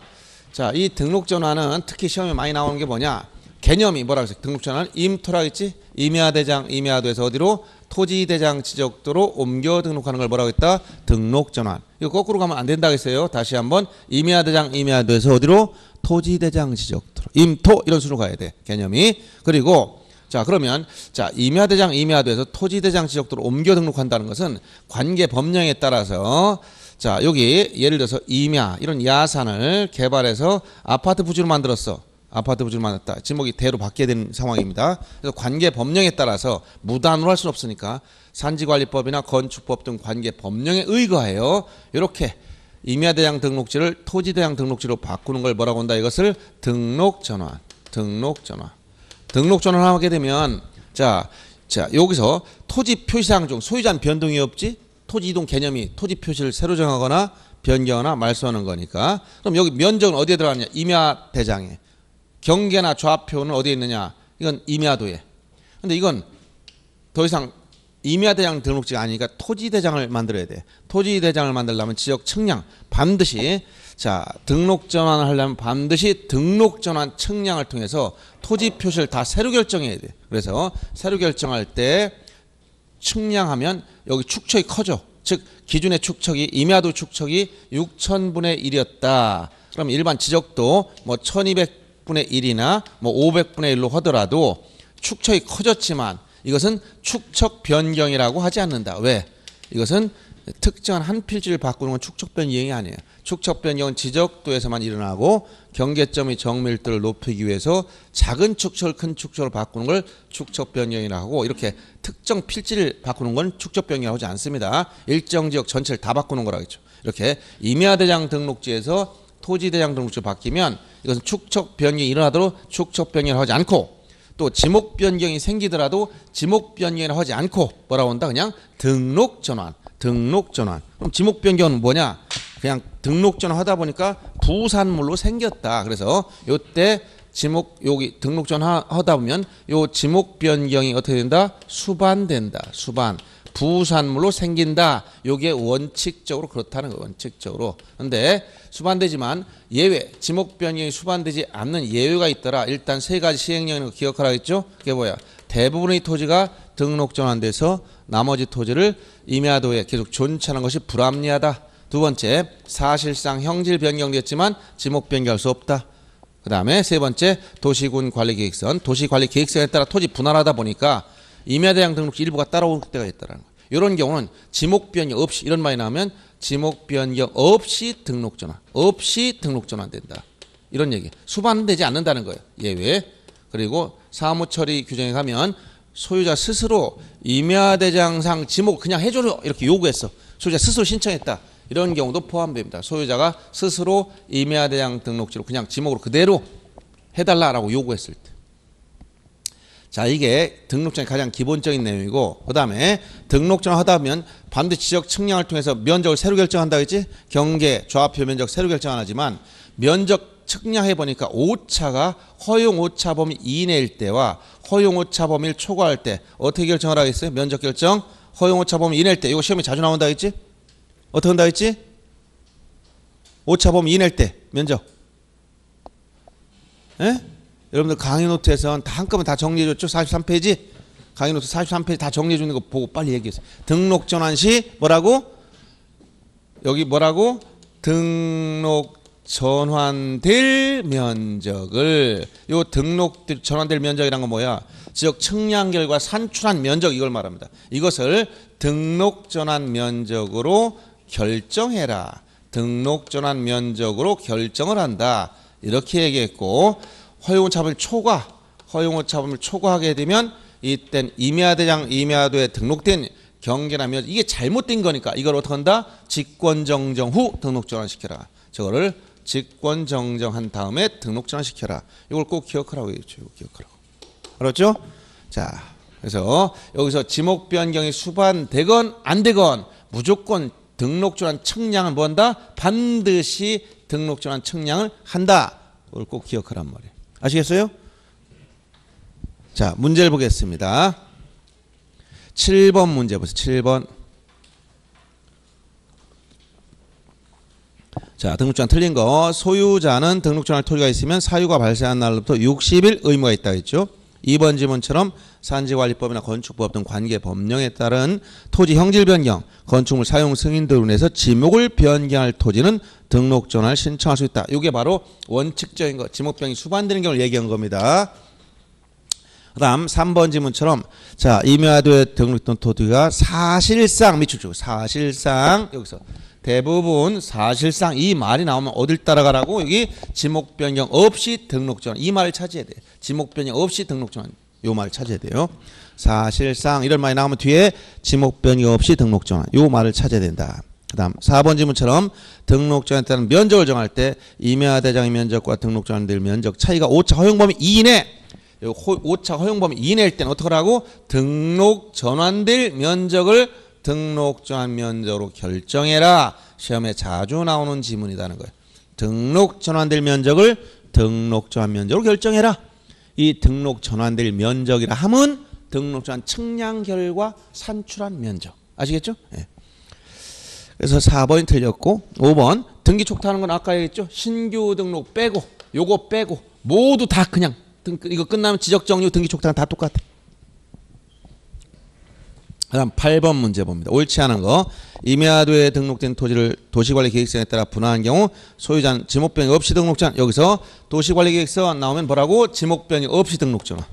자, 이 등록 전환은 특히 시험에 많이 나오는 게 뭐냐? 개념이 뭐라고 했어요? 등록 전환은 임토라고 했지? 임야대장, 임야도에서 어디로? 토지대장 지적도로 옮겨 등록하는 걸 뭐라고 했다? 등록 전환. 이거 거꾸로 가면 안 된다고 했어요. 다시 한번 임야대장, 임야도에서 어디로? 토지대장 지적도로. 임토 이런 수로 가야 돼. 개념이. 그리고 자, 그러면 자, 임야대장, 임야도에서 토지대장 지적도로 옮겨 등록한다는 것은 관계 법령에 따라서 자, 여기 예를 들어서 임야 이런 야산을 개발해서 아파트 부지로 만들었어. 아파트 부지로 만들었다. 지목이 대로 바뀌게 되는 상황입니다. 그래서 관계 법령에 따라서 무단으로 할 수는 없으니까 산지관리법이나 건축법 등 관계 법령에 의거하여 이렇게 임야대장 등록지를 토지대장 등록지로 바꾸는 걸 뭐라고 한다? 이것을 등록 전환. 등록 전환. 등록 전환하게 되면 자 여기서 토지 표시사항 중 소유자는 변동이 없지? 토지 이동 개념이 토지 표시를 새로 정하거나 변경하거나 말소하는 거니까. 그럼 여기 면적은 어디에 들어가느냐? 임야대장에. 경계나 좌표는 어디에 있느냐? 이건 임야도에. 근데 이건 더 이상 임야대장 등록지가 아니니까 토지대장을 만들어야 돼. 토지대장을 만들려면 지역 측량 반드시 자 등록 전환을 하려면 반드시 등록 전환 측량을 통해서 토지 표시를 다 새로 결정해야 돼. 그래서 새로 결정할 때 측량하면 여기 축척이 커져. 즉 기준의 축척이 임야도 축척이 6,000분의 1이었다. 그럼 일반 지적도 뭐 1,200분의 1이나 뭐 500분의 1로 하더라도 축척이 커졌지만 이것은 축척 변경이라고 하지 않는다. 왜? 이것은 특정한 한 필지를 바꾸는 건 축척 변경이 아니에요. 축척 변경은 지적도에서만 일어나고 경계점의 정밀도를 높이기 위해서 작은 축척을 큰 축척으로 바꾸는 걸 축척 변경이라고 하고 이렇게 특정 필지를 바꾸는 건 축척 변경이라고 하지 않습니다. 일정 지역 전체를 다 바꾸는 거라겠죠. 이렇게 임야대장 등록지에서 토지대장 등록지로 바뀌면 이것은 축척 변경이 일어나도록 축척 변경이라고 하지 않고 또 지목 변경이 생기더라도 지목 변경이라고 하지 않고 뭐라고 한다? 그냥 등록 전환. 등록 전환. 그럼 지목 변경은 뭐냐? 그냥 등록 전환 하다 보니까 부산물로 생겼다. 그래서 요때 지목 여기 등록 전환 하다 보면 요 지목 변경이 어떻게 된다? 수반된다. 수반. 부산물로 생긴다. 요게 원칙적으로 그렇다는 거예요. 원칙적으로. 근데 수반되지만 예외, 지목 변경이 수반되지 않는 예외가 있더라. 일단 세 가지 시행령이라는 거 기억하라 했죠. 그게 뭐야? 대부분의 토지가 등록 전환돼서 나머지 토지를 임야도에 계속 존치하는 것이 불합리하다. 두 번째, 사실상 형질 변경됐지만 지목 변경할 수 없다. 그 다음에 세 번째, 도시군 관리계획선. 도시관리계획선에 따라 토지 분할하다 보니까 임야대장 등록지 일부가 따라올 때가 있다는 거예요. 이런 경우는 지목 변경 없이, 이런 말이 나오면 지목 변경 없이 등록 전환, 없이 등록 전환된다. 이런 얘기. 수반되지 않는다는 거예요. 예외. 그리고 사무처리 규정에 가면 소유자 스스로 임야대장상 지목 그냥 해줘요 이렇게 요구했어. 소유자 스스로 신청했다. 이런 경우도 포함됩니다. 소유자가 스스로 임야대장 등록지로 그냥 지목으로 그대로 해달라라고 요구했을 때. 자, 이게 등록전의 가장 기본적인 내용이고, 그 다음에 등록전을 하다 보면 반드시 지적 측량을 통해서 면적을 새로 결정한다 했지? 경계, 좌표 면적 새로 결정 안 하지만 면적 측량해 보니까 오차가 허용 오차 범위 이내일 때와 허용 오차 범위를 초과할 때 어떻게 결정하라 했어요? 면적 결정 허용 오차 범위 이내일 때. 이거 시험에 자주 나온다 했지? 어떻게 한다 했지? 오차 범위 이내일 때 면적. 예? 여러분들 강의 노트에서는 다 한꺼번에 다 정리해줬죠? 43페이지? 강의 노트 43페이지 다 정리해주는 거 보고 빨리 얘기했어요. 등록 전환 시 뭐라고? 여기 뭐라고? 등록 전환될 면적을, 요 등록 전환될 면적이란 건 뭐야? 지역 측량 결과 산출한 면적, 이걸 말합니다. 이것을 등록 전환 면적으로 결정해라. 등록 전환 면적으로 결정을 한다. 이렇게 얘기했고, 허용오차 범위를 초과, 허용오차 범위를 초과하게 되면 이땐 임야대장, 임야도에 등록된 경계라면 이게 잘못된 거니까 이걸 어떻게 한다? 직권정정 후 등록 전환시켜라. 저거를 직권정정한 다음에 등록 전환시켜라. 이걸 꼭 기억하라고 얘기했죠. 기억하라고. 알았죠? 자, 그래서 여기서 지목 변경이 수반되건 안 되건 무조건 등록 전환 측량을 뭐 한다? 반드시 등록 전환 측량을 한다. 그걸 꼭 기억하란 말이에요. 아시겠어요? 자, 문제를 보겠습니다. 7번 문제 보세요. 7번. 자, 등록전환 틀린 거. 소유자는 등록전환 토지가 있으면 사유가 발생한 날로부터 60일 의무가 있다 했죠. 2번 지문처럼 산지관리법이나 건축법 등 관계 법령에 따른 토지 형질 변경, 건축물 사용 승인 등으로 인해서 지목을 변경할 토지는 등록 전환을 신청할 수 있다. 이게 바로 원칙적인 거, 지목 변경이 수반되는 경우를 얘기한 겁니다. 그다음 3번 지문처럼 자, 임야도에 등록된 토지가 사실상 밑줄 사실상 여기서 대부분 사실상 이 말이 나오면 어딜 따라가라고? 여기 지목 변경 없이 등록 전환, 이 말을 찾아야 돼. 지목 변경 없이 등록 전환, 요 말을 찾아야 돼요. 사실상 이런 말이 나오면 뒤에 지목 변경 없이 등록 전환, 요 말을 찾아야 된다. 그다음 4번 지문처럼 등록 전환에 따른 면적을 정할 때 임야대장의 면적과 등록 전환될 면적 차이가 오차 허용 범위 이내, 오차 허용 범위 이내일 때는 어떻게 하라고? 등록 전환될 면적을 등록 전환 면적으로 결정해라. 시험에 자주 나오는 지문이라는 거예요. 등록 전환될 면적을 등록 전환 면적으로 결정해라. 이 등록 전환될 면적이라 함은 등록 전환 측량 결과 산출한 면적. 아시겠죠? 네. 그래서 4번이 틀렸고 5번 등기 촉탁하는 건 아까 얘기했죠. 신규 등록 빼고 요거 빼고 모두 다 그냥 이거 끝나면 지적 정리 등기 촉탁은 다 똑같아. 그다음 8번 문제 봅니다. 옳지 않은 거. 임야도에 등록된 토지를 도시관리계획서에 따라 분할한 경우 소유자는 지목 변경 없이 등록 전환. 여기서 도시관리계획서 나오면 뭐라고? 지목 변경 없이 등록 전환.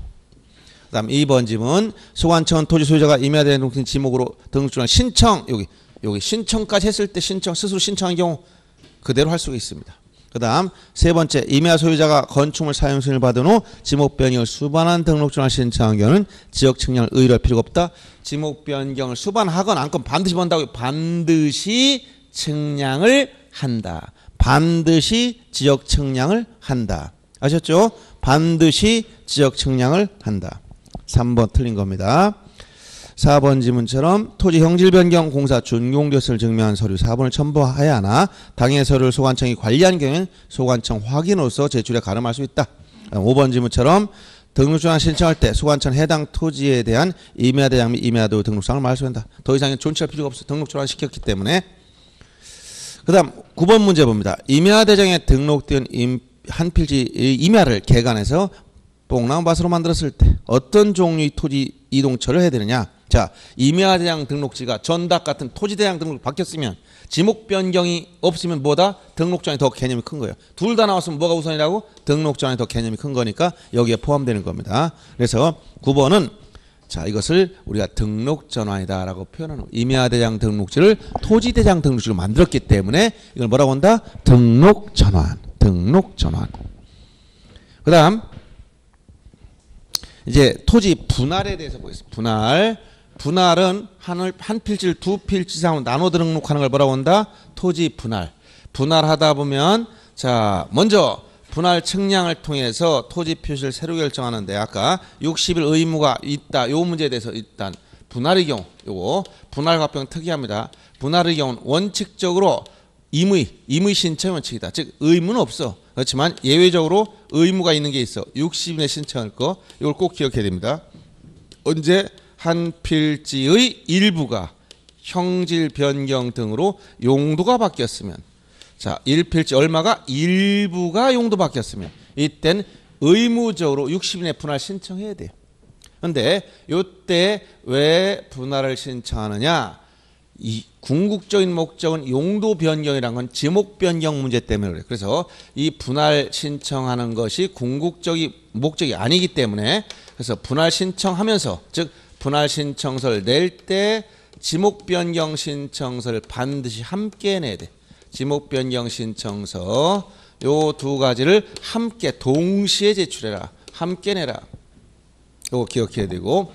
그다음 2번 지문. 소관청 토지 소유자가 임야도에 등록된 지목으로 등록 전환 신청. 여기 신청까지 했을 때 스스로 신청한 경우 그대로 할 수가 있습니다. 그 다음 세 번째, 임야 소유자가 건축물 사용 승인을 받은 후 지목 변경을 수반한 등록 전환을 신청한 경우는 지역 측량을 의뢰할 필요가 없다. 지목 변경을 수반하건 안건 반드시 본다고요. 반드시 측량을 한다. 반드시 지역 측량을 한다. 아셨죠? 반드시 지역 측량을 한다. 3번 틀린 겁니다. 4번 지문처럼 토지 형질 변경 공사 준공됐을 증명한 서류 4번을 첨부해야 하나 당해 서류를 소관청이 관리한 경우에는 소관청 확인으로서 제출에 가름할 수 있다. 5번 지문처럼 등록전환 신청할 때 소관청 해당 토지에 대한 임야대장 및 임야도 등록상을 말소한다. 더 이상은 존치할 필요가 없어. 등록전환 시켰기 때문에. 그 다음 9번 문제 봅니다. 임야대장에 등록된 한 필지 임야를 개간해서 뽕나무밭으로 만들었을 때 어떤 종류의 토지 이동처를 해야 되느냐. 자, 임야대장 등록지가 전답 같은 토지대장 등록 바뀌었으면 지목 변경이 없으면 뭐다? 등록전환이 더 개념이 큰 거예요. 둘 다 나왔으면 뭐가 우선이라고? 등록전환이 더 개념이 큰 거니까 여기에 포함되는 겁니다. 그래서 9번은 자, 이것을 우리가 등록전환이다라고 표현하는 거예요. 임야대장 등록지를 토지대장 등록지로 만들었기 때문에 이걸 뭐라고 한다? 등록전환. 등록전환. 그 다음 이제 토지 분할에 대해서 보겠습니다. 분할은 한 필지를 두 필지 이상으로 나눠 등록하는 걸 뭐라고 한다? 토지 분할. 분할하다 보면 자, 먼저 분할 측량을 통해서 토지 표시를 새로 결정하는데 아까 60일 의무가 있다. 요 문제에 대해서 일단 분할의 경우 요거 분할 합병 특이합니다. 분할의 경우는 원칙적으로 임의 신청 원칙이다. 즉 의무는 없어. 그렇지만 예외적으로 의무가 있는 게 있어. 60일에 신청할 거. 이걸 꼭 기억해야 됩니다. 언제 한 필지의 일부가 형질 변경 등으로 용도가 바뀌었으면 자, 1필지 얼마가 일부가 용도 바뀌었으면 이땐 의무적으로 60일에 분할 신청해야 돼요. 그런데 이때 왜 분할을 신청하느냐? 이 궁극적인 목적은 용도 변경이란 건 지목 변경 문제 때문에 그래요. 그래서 이 분할 신청하는 것이 궁극적인 목적이 아니기 때문에 그래서 분할 신청하면서 즉 분할 신청서를 낼 때 지목 변경 신청서를 반드시 함께 내야 돼. 지목 변경 신청서 요 두 가지를 함께 동시에 제출해라. 함께 내라. 요거 기억해야 되고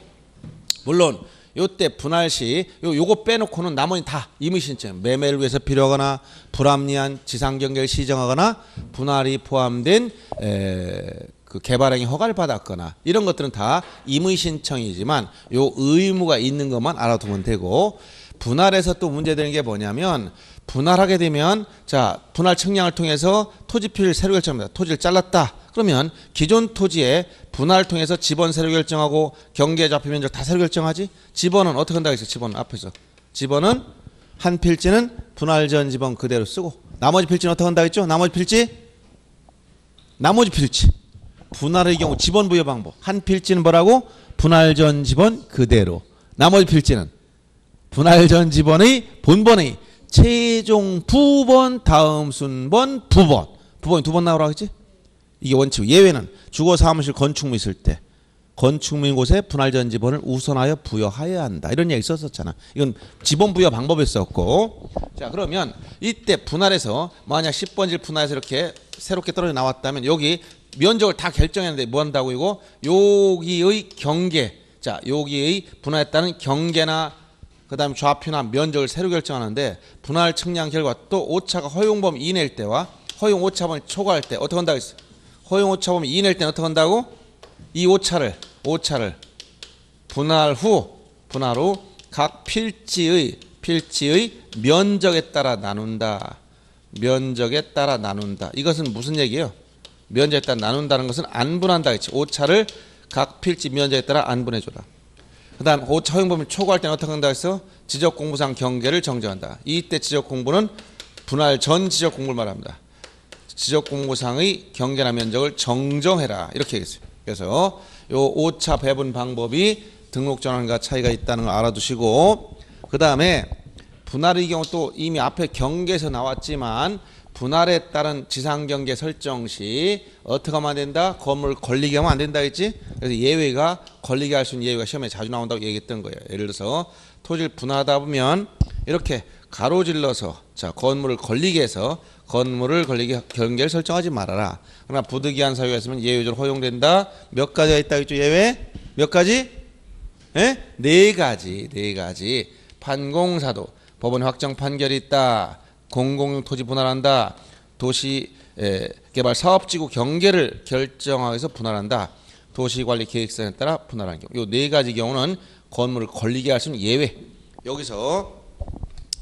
물론 요때 분할 시 요거 빼놓고는 나머지 다 임의 신청 매매를 위해서 필요하거나 불합리한 지상 경계를 시정하거나 분할이 포함된 그 개발행위 허가를 받았거나 이런 것들은 다 임의 신청이지만 요 의무가 있는 것만 알아두면 되고 분할에서 또 문제되는 게 뭐냐면 분할하게 되면 자 분할 측량을 통해서 토지 표시를 새로 결정합니다. 토지를 잘랐다. 그러면 기존 토지에 분할을 통해서 지번 새로 결정하고 경계 좌표 면적 다 새로 결정하지? 지번은 어떻게 한다고 했어요? 지번은 앞에서. 지번은 한 필지는 분할 전 지번 그대로 쓰고 나머지 필지는 어떻게 한다고 했죠? 나머지 필지. 분할의 경우 지번 부여 방법. 한 필지는 뭐라고? 분할 전 지번 그대로. 나머지 필지는 분할 전 지번의 본번의 최종 부번 다음 순번 부번. 부번이 두 번 나오라고 했지? 이게 원칙. 예외는 주거 사무실 건축물 있을 때 건축물 곳에 분할 전 지번을 우선하여 부여하여야 한다. 이런 얘기 썼었잖아. 이건 지번 부여 방법이었었고. 자, 그러면 이때 분할해서 만약 10번질 분할해서 이렇게 새롭게 떨어져 나왔다면 여기 면적을 다 결정했는데 뭐 한다고 이거? 여기의 경계. 자, 여기의 분할했다는 경계나 그다음 좌표나 면적을 새로 결정하는데 분할 측량 결과 또 오차가 허용 범위 이내일 때와 허용 오차 범위 초과할 때 어떻게 한다고 했어? 허용 오차 범위 이내일 때는 어떻게 한다고? 이 오차를 분할 후 각 필지의 면적에 따라 나눈다. 면적에 따라 나눈다. 이것은 무슨 얘기예요? 면적에 따라 나눈다는 것은 안분한다 했지. 오차를 각 필지 면적에 따라 안분해줘라. 그 다음 오차 허용 범위 초과할 때는 어떻게 한다 했어? 지적공부상 경계를 정정한다. 이때 지적공부는 분할 전 지적공부를 말합니다. 지적공부상의 경계나 면적을 정정해라. 이렇게 얘기했어요. 그래서 요 오차 배분 방법이 등록전환과 차이가 있다는 걸 알아두시고 그 다음에 분할의 경우 또 이미 앞에 경계에서 나왔지만 분할에 따른 지상경계 설정 시 어떻게 하면 안 된다? 건물 걸리게 하면 안 된다 했지? 그래서 예외가 걸리게 할 수 있는 예외가 시험에 자주 나온다고 얘기했던 거예요. 예를 들어서 토지를 분할하다 보면 이렇게 가로질러서 자 건물을 걸리게 해서 건물을 걸리게 경계를 설정하지 말아라. 그러나 부득이한 사유가 있으면 예외적으로 허용된다. 몇 가지가 있다 했죠? 예외? 몇 가지? 예? 네 가지. 판공사도 법원 확정 판결이 있다. 공공용 토지 분할한다. 도시 개발 사업지구 경계를 결정하기 위해서 분할한다. 도시관리 계획서에 따라 분할하는 경우. 이 네 가지 경우는 건물을 걸리게 할 수 있는 예외. 여기서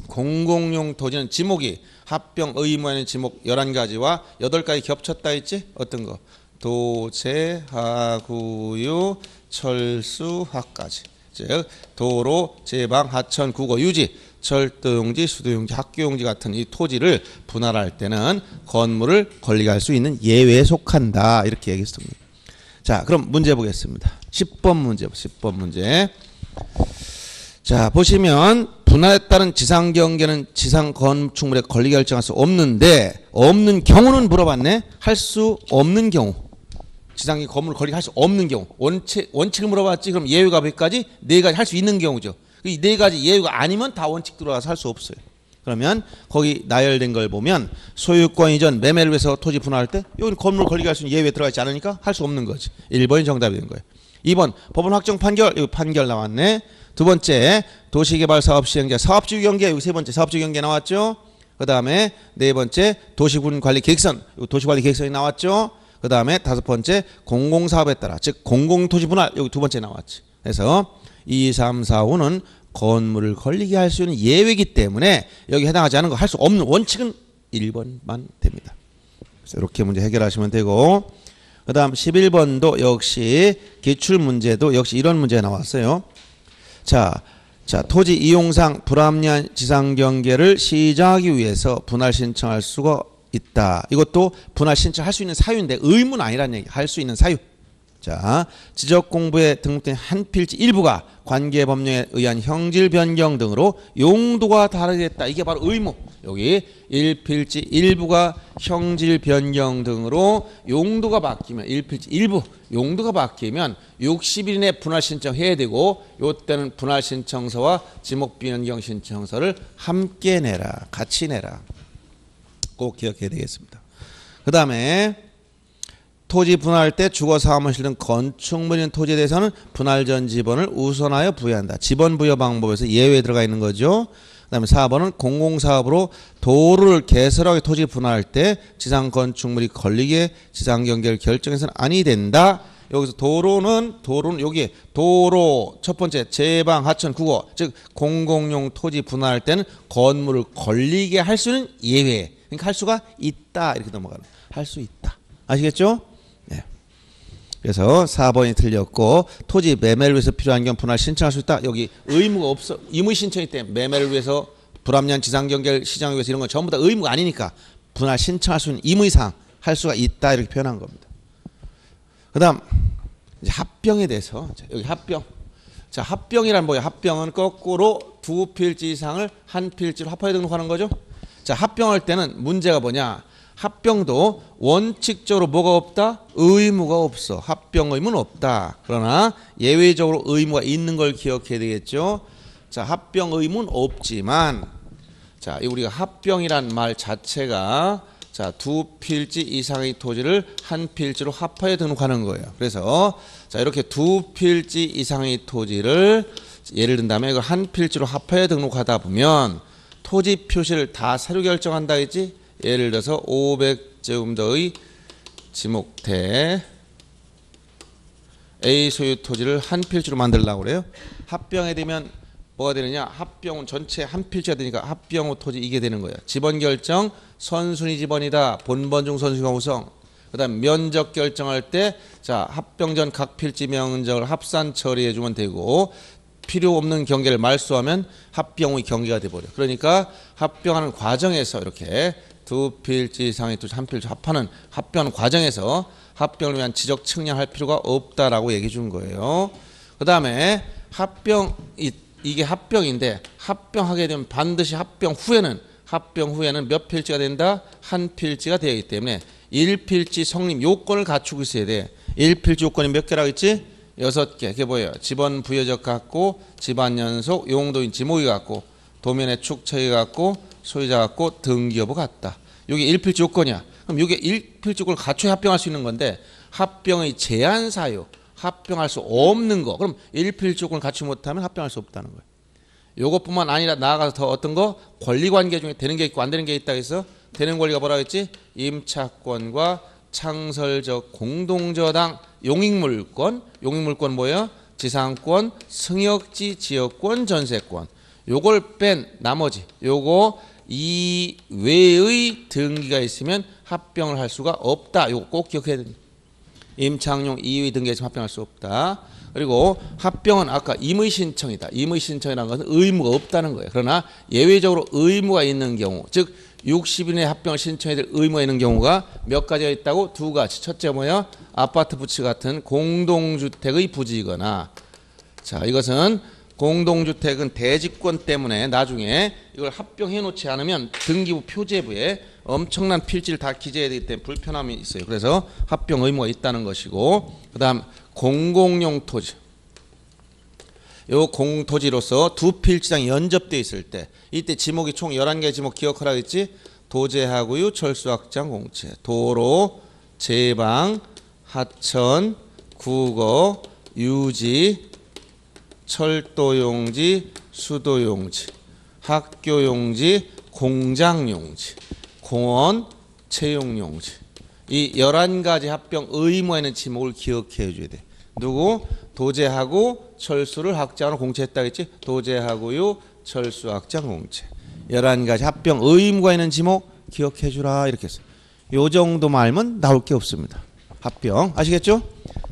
공공용 토지는 지목이 합병 의무하는 지목 11가지와 8가지 겹쳤다 했지? 어떤 거? 도제, 하구유, 철수, 화까지. 즉 도로, 제방, 하천, 국어, 유지, 철도용지, 수도용지, 학교용지 같은 이 토지를 분할할 때는 건물을 권리할 수 있는 예외에 속한다. 이렇게 얘기했습니다. 자, 그럼 문제 보겠습니다. 10번 문제. 10번 문제. 자, 보시면 분할에 따른 지상 경계는 지상 건축물에 권리 결정할 수 없는데 없는 경우는 물어봤네. 할 수 없는 경우. 지상의 건물 권리 할 수 없는 경우. 원칙을 물어봤지. 그럼 예외가 몇 가지? 네 가지 할 수 있는 경우죠. 이 네 가지 예외가 아니면 다 원칙 들어가서 할 수 없어요. 그러면 거기 나열된 걸 보면 소유권 이전 매매를 위해서 토지 분할할 때 여기 건물 권리가 할 수 있는 예외에 들어가 있지 않으니까 할 수 없는 거지. 1번이 정답이 된 거예요. 2번 법원 확정 판결. 여기 판결 나왔네. 두 번째 도시개발 사업 시행자 사업지구 경계. 여기 세 번째 사업지구 경계 나왔죠. 그 다음에 네 번째 도시군 관리 계획선. 여기 도시관리 계획선이 나왔죠. 그 다음에 다섯 번째 공공사업에 따라 즉 공공토지 분할. 여기 두 번째 나왔지. 그래서 2, 3, 4, 5는 건물을 권리게 할 수 있는 예외이기 때문에 여기 해당하지 않은 거 할 수 없는 원칙은 1번만 됩니다. 그래서 이렇게 문제 해결하시면 되고 그 다음 11번도 역시 기출문제도 역시 이런 문제가 나왔어요. 자, 토지 이용상 불합리한 지상경계를 시정하기 위해서 분할 신청할 수가 있다. 이것도 분할 신청할 수 있는 사유인데 의무는 아니라는 얘기. 할 수 있는 사유. 자, 지적공부에 등록된 한 필지 일부가 관계법령에 의한 형질 변경 등으로 용도가 다르겠다. 이게 바로 의무. 여기 1필지 일부가 형질 변경 등으로 용도가 바뀌면 1필지 일부 용도가 바뀌면 60일 내에 분할 신청해야 되고 요때는 분할 신청서와 지목 변경 신청서를 함께 내라. 같이 내라. 꼭 기억해야 되겠습니다. 그 다음에 토지 분할할 때 주거 사무실 등 건축물인 토지에 대해서는 분할 전 지번을 우선하여 부여한다. 지번 부여 방법에서 예외에 들어가 있는 거죠. 그 다음에 4번은 공공사업으로 도로를 개설하게 토지 분할할 때 지상 건축물이 걸리게 지상 경계를 결정해서는 아니 된다. 여기서 도로는 여기 도로 첫 번째 제방, 하천, 국어 즉 공공용 토지 분할할 때는 건물을 걸리게 할 수는 예외. 그러니까 할 수가 있다. 이렇게 넘어가는. 할 수 있다. 아시겠죠? 네. 그래서 4번이 틀렸고 토지 매매를 위해서 필요한 경우 분할 신청할 수 있다. 여기 의무가 없어. 의무 신청이 때문에 매매를 위해서 불합리한 지상경계를 시정하기 위해서 이런 건 전부 다 의무가 아니니까 분할 신청할 수 있는 임의사항 할 수가 있다. 이렇게 표현한 겁니다. 그 다음 이제 합병에 대해서 여기 합병. 자, 합병이란 뭐예요? 합병은 거꾸로 두 필지 이상을 한 필지로 합하여 등록하는 거죠. 자, 합병할 때는 문제가 뭐냐? 합병도 원칙적으로 뭐가 없다? 의무가 없어. 합병 의무는 없다. 그러나 예외적으로 의무가 있는 걸 기억해야 되겠죠. 자, 합병 의무는 없지만 자, 우리가 합병이란 말 자체가 자, 두 필지 이상의 토지를 한 필지로 합하여 등록하는 거예요. 그래서 자, 이렇게 두 필지 이상의 토지를 예를 든다면 이걸 한 필지로 합하여 등록하다 보면 토지 표시를 다 새로 결정한다 했지. 예를 들어서 500제곱미터의 지목대 A 소유 토지를 한 필지로 만들려고 그래요. 합병에 되면 뭐가 되느냐? 합병은 전체 한 필지가 되니까 합병 후 토지 이게 되는 거예요. 지번 결정 선순위 지번이다. 본번 중 선순위가 우선. 그다음 면적 결정할 때 자, 합병 전 각 필지 면적을 합산 처리해 주면 되고 필요 없는 경계를 말소하면 합병 후의 경계가 돼 버려. 그러니까 합병하는 과정에서 이렇게 두 필지 이상의 토지 한 필지 합하는 합병하는 과정에서 합병을 위한 지적 측량할 필요가 없다라고 얘기해 준 거예요. 그 다음에 합병 이게 합병인데 합병하게 되면 반드시 합병 후에는 몇 필지가 된다? 한 필지가 되기 때문에 1필지 성립 요건을 갖추고 있어야 돼. 1필지 요건이 몇 개라고 했지? 6개. 그게 뭐예요? 지번 부여적 같고 지반 연속 용도인 지목이 같고 도면의 축척이 같고 소유자 같고 등기 여부 같다. 이게 1필지 요건이야. 그럼 이게 1필지 요건을 갖춰야 합병할 수 있는 건데 합병의 제한 사유, 합병할 수 없는 거. 그럼 1필지 요건을 갖추지 못하면 합병할 수 없다는 거예요. 요것뿐만 아니라 나아가서 더 어떤 거 권리관계 중에 되는 게 있고 안 되는 게 있다 해서 되는 권리가 뭐라고 했지? 임차권과 창설적 공동저당 용익물권 뭐예요? 지상권, 승역지 지역권, 전세권. 요걸 뺀 나머지 요거 이외의 등기가 있으면 합병을 할 수가 없다. 요거 꼭 기억해야 됩니다. 임창용 이의 등기에 있으면 합병할 수 없다. 그리고 합병은 아까 임의 신청이다. 임의 신청이라는 것은 의무가 없다는 거예요. 그러나 예외적으로 의무가 있는 경우, 즉 60일 내에 합병을 신청해야 될 의무가 있는 경우가 몇 가지가 있다고? 두 가지. 첫째 뭐야? 아파트 부채 같은 공동주택의 부지거나, 자, 이것은 공동주택은 대지권 때문에 나중에 이걸 합병해 놓지 않으면 등기부 표제부에 엄청난 필지를 다 기재해야 되기 때문에 불편함이 있어요. 그래서 합병 의무가 있다는 것이고, 그 다음 공공용 토지. 요 공토지로서 두 필지장이 연접되어 있을 때, 이때 지목이 총 11개 지목 기억하라 했지? 도제하구유, 철수확장, 공채, 도로, 제방, 하천, 국어, 유지, 철도용지, 수도용지, 학교용지, 공장용지, 공원, 채용용지. 이 11가지 합병 의무에 있는 지목을 기억해 줘야 돼. 누구? 도제하고 철수를 확장으로 공채했다 했지? 도제하고요, 철수 확장 공채. 11가지 합병 의무가 있는 지목 기억해 주라 이렇게 했어. 요 정도 말면 나올 게 없습니다. 합병 아시겠죠?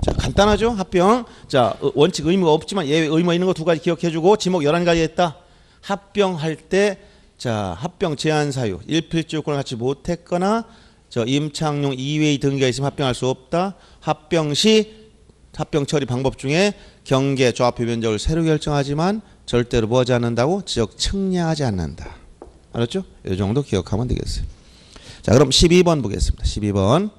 자, 간단하죠? 합병. 자, 원칙 의무가 없지만 예외 의무가 있는 거 두 가지 기억해 주고 지목 11가지 했다. 합병할 때 자, 합병 제한 사유. 일필지 요건을 갖지 못했거나 저 임창용 이외의 등기가 있으면 합병할 수 없다. 합병 시 합병 처리 방법 중에 경계 조합 변적을 새로 결정하지만 절대로 뭐하지 않는다고? 지적 측량하지 않는다. 알았죠? 이 정도 기억하면 되겠어요. 자, 그럼 12번 보겠습니다. 12번.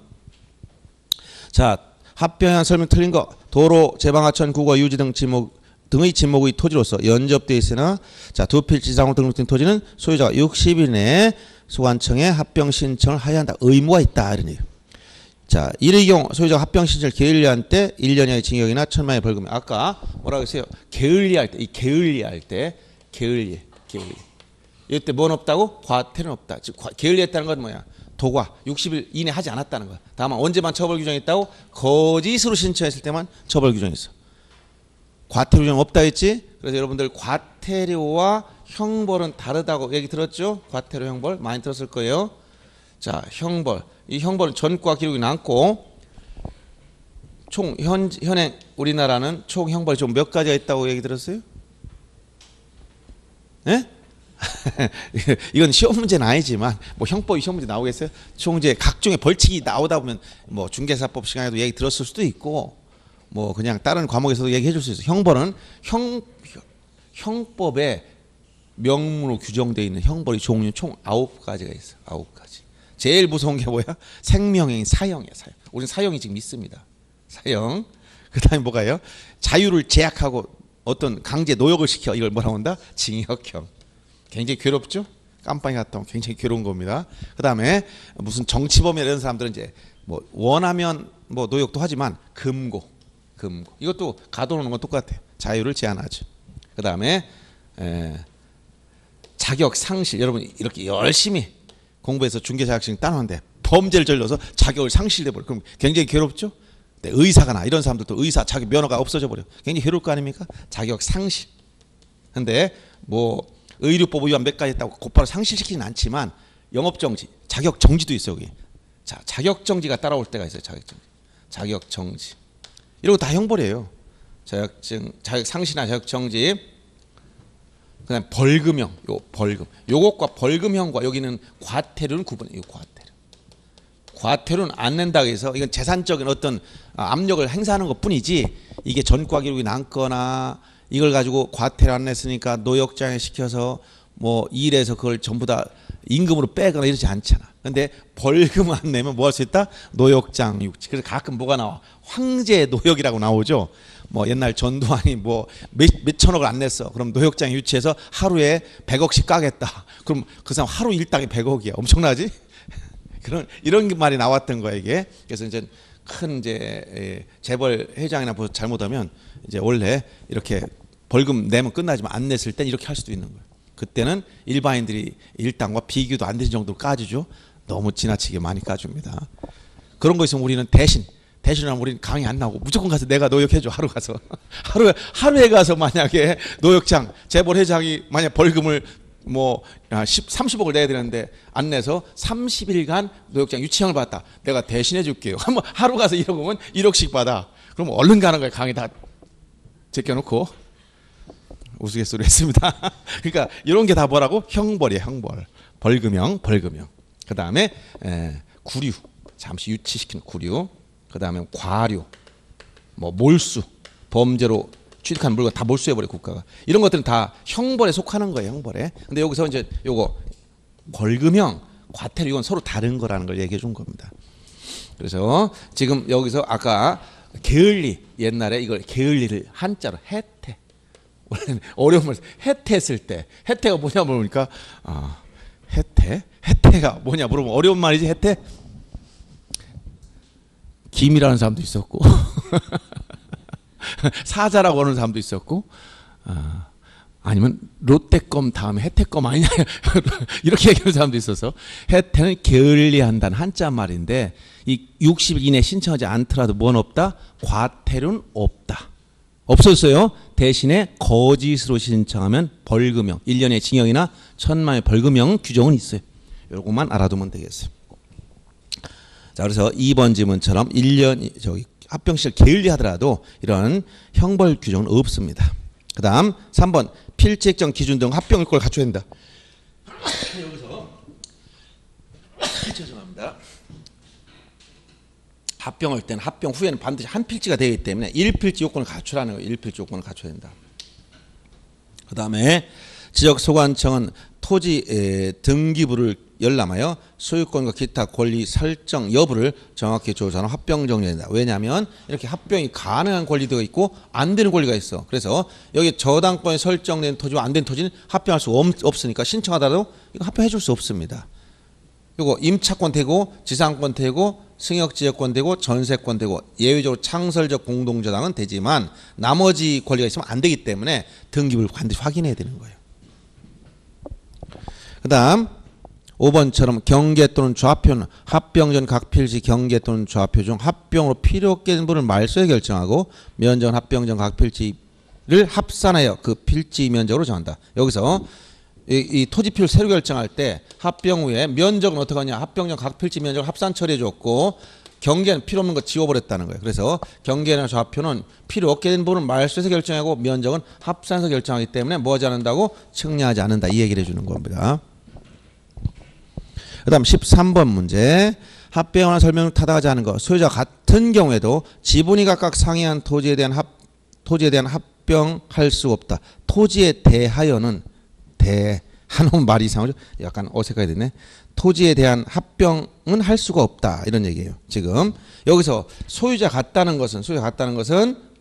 자, 합병한 설명 틀린 거. 도로, 제방하천, 국어, 유지 등 지목 등의 지목의 토지로서 연접되어 있으나 자, 두 필지 이상으로 등록된 토지는 소유자가 60일 내에 소관청에 합병 신청을 하여야 한다. 의무가 있다. 이런 얘기예요. 자, 이의 경우 소유자가 합병 신청을 게을리할 때 1년 이하의 징역이나 1,000만 원의 벌금. 아까 뭐라고 했어요? 게을리할 때, 이 게을리할 때, 게을리. 이때 뭔 없다고? 과태료는 없다. 즉 게을리했다는 건 뭐야? 도과 60일 이내 하지 않았다는 거야. 다만 언제만 처벌 규정이 있다고? 거짓으로 신청했을 때만 처벌 규정이 있어. 과태료 규정 없다 했지? 그래서 여러분들 과태료와 형벌은 다르다고 얘기 들었죠? 과태료 형벌 많이 들었을 거예요. 자, 형벌. 이 형벌은 전과 기록이 남고 총 현행 우리나라는 총 형벌이 좀 몇 가지가 있다고 얘기 들었어요? 네? 이건 시험 문제는 아니지만 뭐 형법이 시험 문제 나오겠어요? 총 이제 각종의 벌칙이 나오다 보면 뭐 중개사법 시간에도 얘기 들었을 수도 있고 뭐 그냥 다른 과목에서도 얘기해 줄 수 있어요. 형벌은 형법에 명문으로 규정되어 있는 형벌의 종류 총 9가지가 있어요. 9가지. 제일 무서운 게 뭐야? 생명행위 사형이야. 사형. 우리는 사형이 지금 있습니다. 사형. 그 다음에 뭐가요? 자유를 제약하고 어떤 강제 노역을 시켜. 이걸 뭐라고 한다? 징역형. 굉장히 괴롭죠? 깜빵이 갔다 오면 굉장히 괴로운 겁니다. 그 다음에 무슨 정치범이나 이런 사람들은 이제 뭐 원하면 뭐 노역도 하지만 금고. 이것도 가둬놓는 건 똑같아요. 자유를 제한하죠. 그 다음에 자격 상실. 여러분 이렇게 열심히 공부해서 중개자격증 따놓는데 범죄를 저질러서 자격을 상실돼 버려. 그럼 굉장히 괴롭죠. 의사가나 이런 사람들도 의사 자격 면허가 없어져 버려. 굉장히 괴로울 거 아닙니까? 자격 상실. 근데 뭐 의료법 위반 몇 가지 있다고 곧바로 상실시키진 않지만 영업정지, 자격정지도 있어요. 여기. 자, 자격정지가 따라올 때가 있어요. 자격정지. 이런 거 다 형벌이에요. 자격증, 자격상실이나 자격정지. 그 다음에 벌금형, 요것과 벌금형과 여기는 과태료는 구분해요. 과태료는 안 낸다고 해서 이건 재산적인 어떤 압력을 행사하는 것 뿐이지 이게 전과 기록이 남거나 이걸 가지고 과태료 안 냈으니까 노역장에 시켜서 뭐 일해서 그걸 전부 다 임금으로 빼거나 이러지 않잖아. 근데 벌금 안 내면 뭐 할 수 있다? 노역장 육지. 그래서 가끔 뭐가 나와? 황제 노역이라고 나오죠. 뭐 옛날 전두환이 뭐 몇천억을 안 냈어. 그럼 노역장 유치해서 하루에 100억씩 까겠다. 그럼 그 사람 하루 일당이 100억이야. 엄청나지? 이런 말이 나왔던 거야 이게. 그래서 이제 큰 이제 재벌 회장이나 뭐 잘못하면 이제 원래 이렇게 벌금 내면 끝나지만 안 냈을 땐 이렇게 할 수도 있는 거예요. 그때는 일반인들이 일당과 비교도 안 되는 정도로 까주죠. 너무 지나치게 많이 까줍니다. 그런 거 있으면 우리는 대신하면 우리는 강의 안 나오고 무조건 가서 내가 노역해줘. 하루 가서 하루에 가서 만약에 노역장 재벌 회장이 만약 벌금을 뭐 30억을 내야 되는데 안 내서 30일간 노역장 유치형을 받았다. 내가 대신해 줄게요. 한번 하루 가서 1억 오면 1억씩 받아. 그럼 얼른 가는 거예요. 강의 다 제껴놓고 우스갯소리 했습니다. 그러니까 이런 게 다 뭐라고? 형벌이에요. 형벌. 벌금형. 그 다음에 구류. 잠시 유치시키는 구류. 그 다음에 과류. 뭐 몰수. 범죄로 취득한 물건 다 몰수해버려 국가가. 이런 것들은 다 형벌에 속하는 거예요. 형벌에. 근데 여기서 이제 요거 벌금형, 과태료 이건 서로 다른 거라는 걸 얘기해 준 겁니다. 그래서 지금 여기서 아까 게을리, 옛날에 이걸 게을리를 한자로 해태. 원래는 어려운 말 해태했을 때 해태가 뭐냐 물으니까 해태가 뭐냐 물어보면 어려운 말이지. 해태 김이라는 사람도 있었고 사자라고 하는 사람도 있었고 아니면 롯데껌 다음에 혜태껌 아니냐 이렇게 얘기하는 사람도 있어서 혜태는 게을리한다는 한자 말인데 이 60일 이내 신청하지 않더라도 뭔 없다? 과태료는 없다. 없었어요. 대신에 거짓으로 신청하면 벌금형 1년의 징역이나 1,000만 원의 벌금형 규정은 있어요. 요것만 알아두면 되겠어요. 자, 그래서 2번 지문처럼 1년 저기 합병 시절 게을리 하더라도 이런 형벌 규정은 없습니다. 그 다음 3번 필지 액정 기준 등 합병 요건을 갖춰야 된다. 여기서 죄송합니다. 합병할 때는 합병 후에는 반드시 한 필지가 되기 때문에 1필지 요건을 갖추라는 거예요. 1필지 요건을 갖춰야 된다. 그 다음에 지적소관청은 토지 등기부를 열람하여 소유권과 기타 권리 설정 여부를 정확히 조사하는 합병 정리해야 된다. 왜냐하면 이렇게 합병이 가능한 권리도 있고 안 되는 권리가 있어. 그래서 여기 저당권이 설정된 토지와 안 된 토지는 합병할 수 없으니까 신청하더라도 이거 합병해 줄 수 없습니다. 이거 임차권 되고 지상권 되고 승역지역권 되고 전세권 되고 예외적으로 창설적 공동저당은 되지만 나머지 권리가 있으면 안 되기 때문에 등기부를 반드시 확인해야 되는 거예요. 그 다음 5번처럼 경계 또는 좌표는 합병 전 각 필지 경계 또는 좌표 중 합병으로 필요 없게 된 부분을 말소에 결정하고 면적은 합병 전 각 필지를 합산하여 그 필지 면적으로 정한다. 여기서 이 토지표를 새로 결정할 때 합병 후에 면적은 어떻게 하냐. 합병 전 각 필지 면적을 합산 처리해 줬고 경계는 필요 없는 거 지워버렸다는 거예요. 그래서 경계나 좌표는 필요 없게 된 부분을 말소에서 결정하고 면적은 합산해서 결정하기 때문에 뭐 하지 않는다고? 측량하지 않는다. 이 얘기를 해주는 겁니다. 그 다음 13번 문제. 합병이나 설명을 타당하지 않은 것. 소유자 같은 경우에도 지분이 각각 상이한 토지에 대한 합병할 수 없다. 토지에 대하여는 대하는 말이 이상하죠. 약간 어색하게 됐네. 토지에 대한 합병은 할 수가 없다. 이런 얘기예요. 지금 여기서 소유자 같다는 것은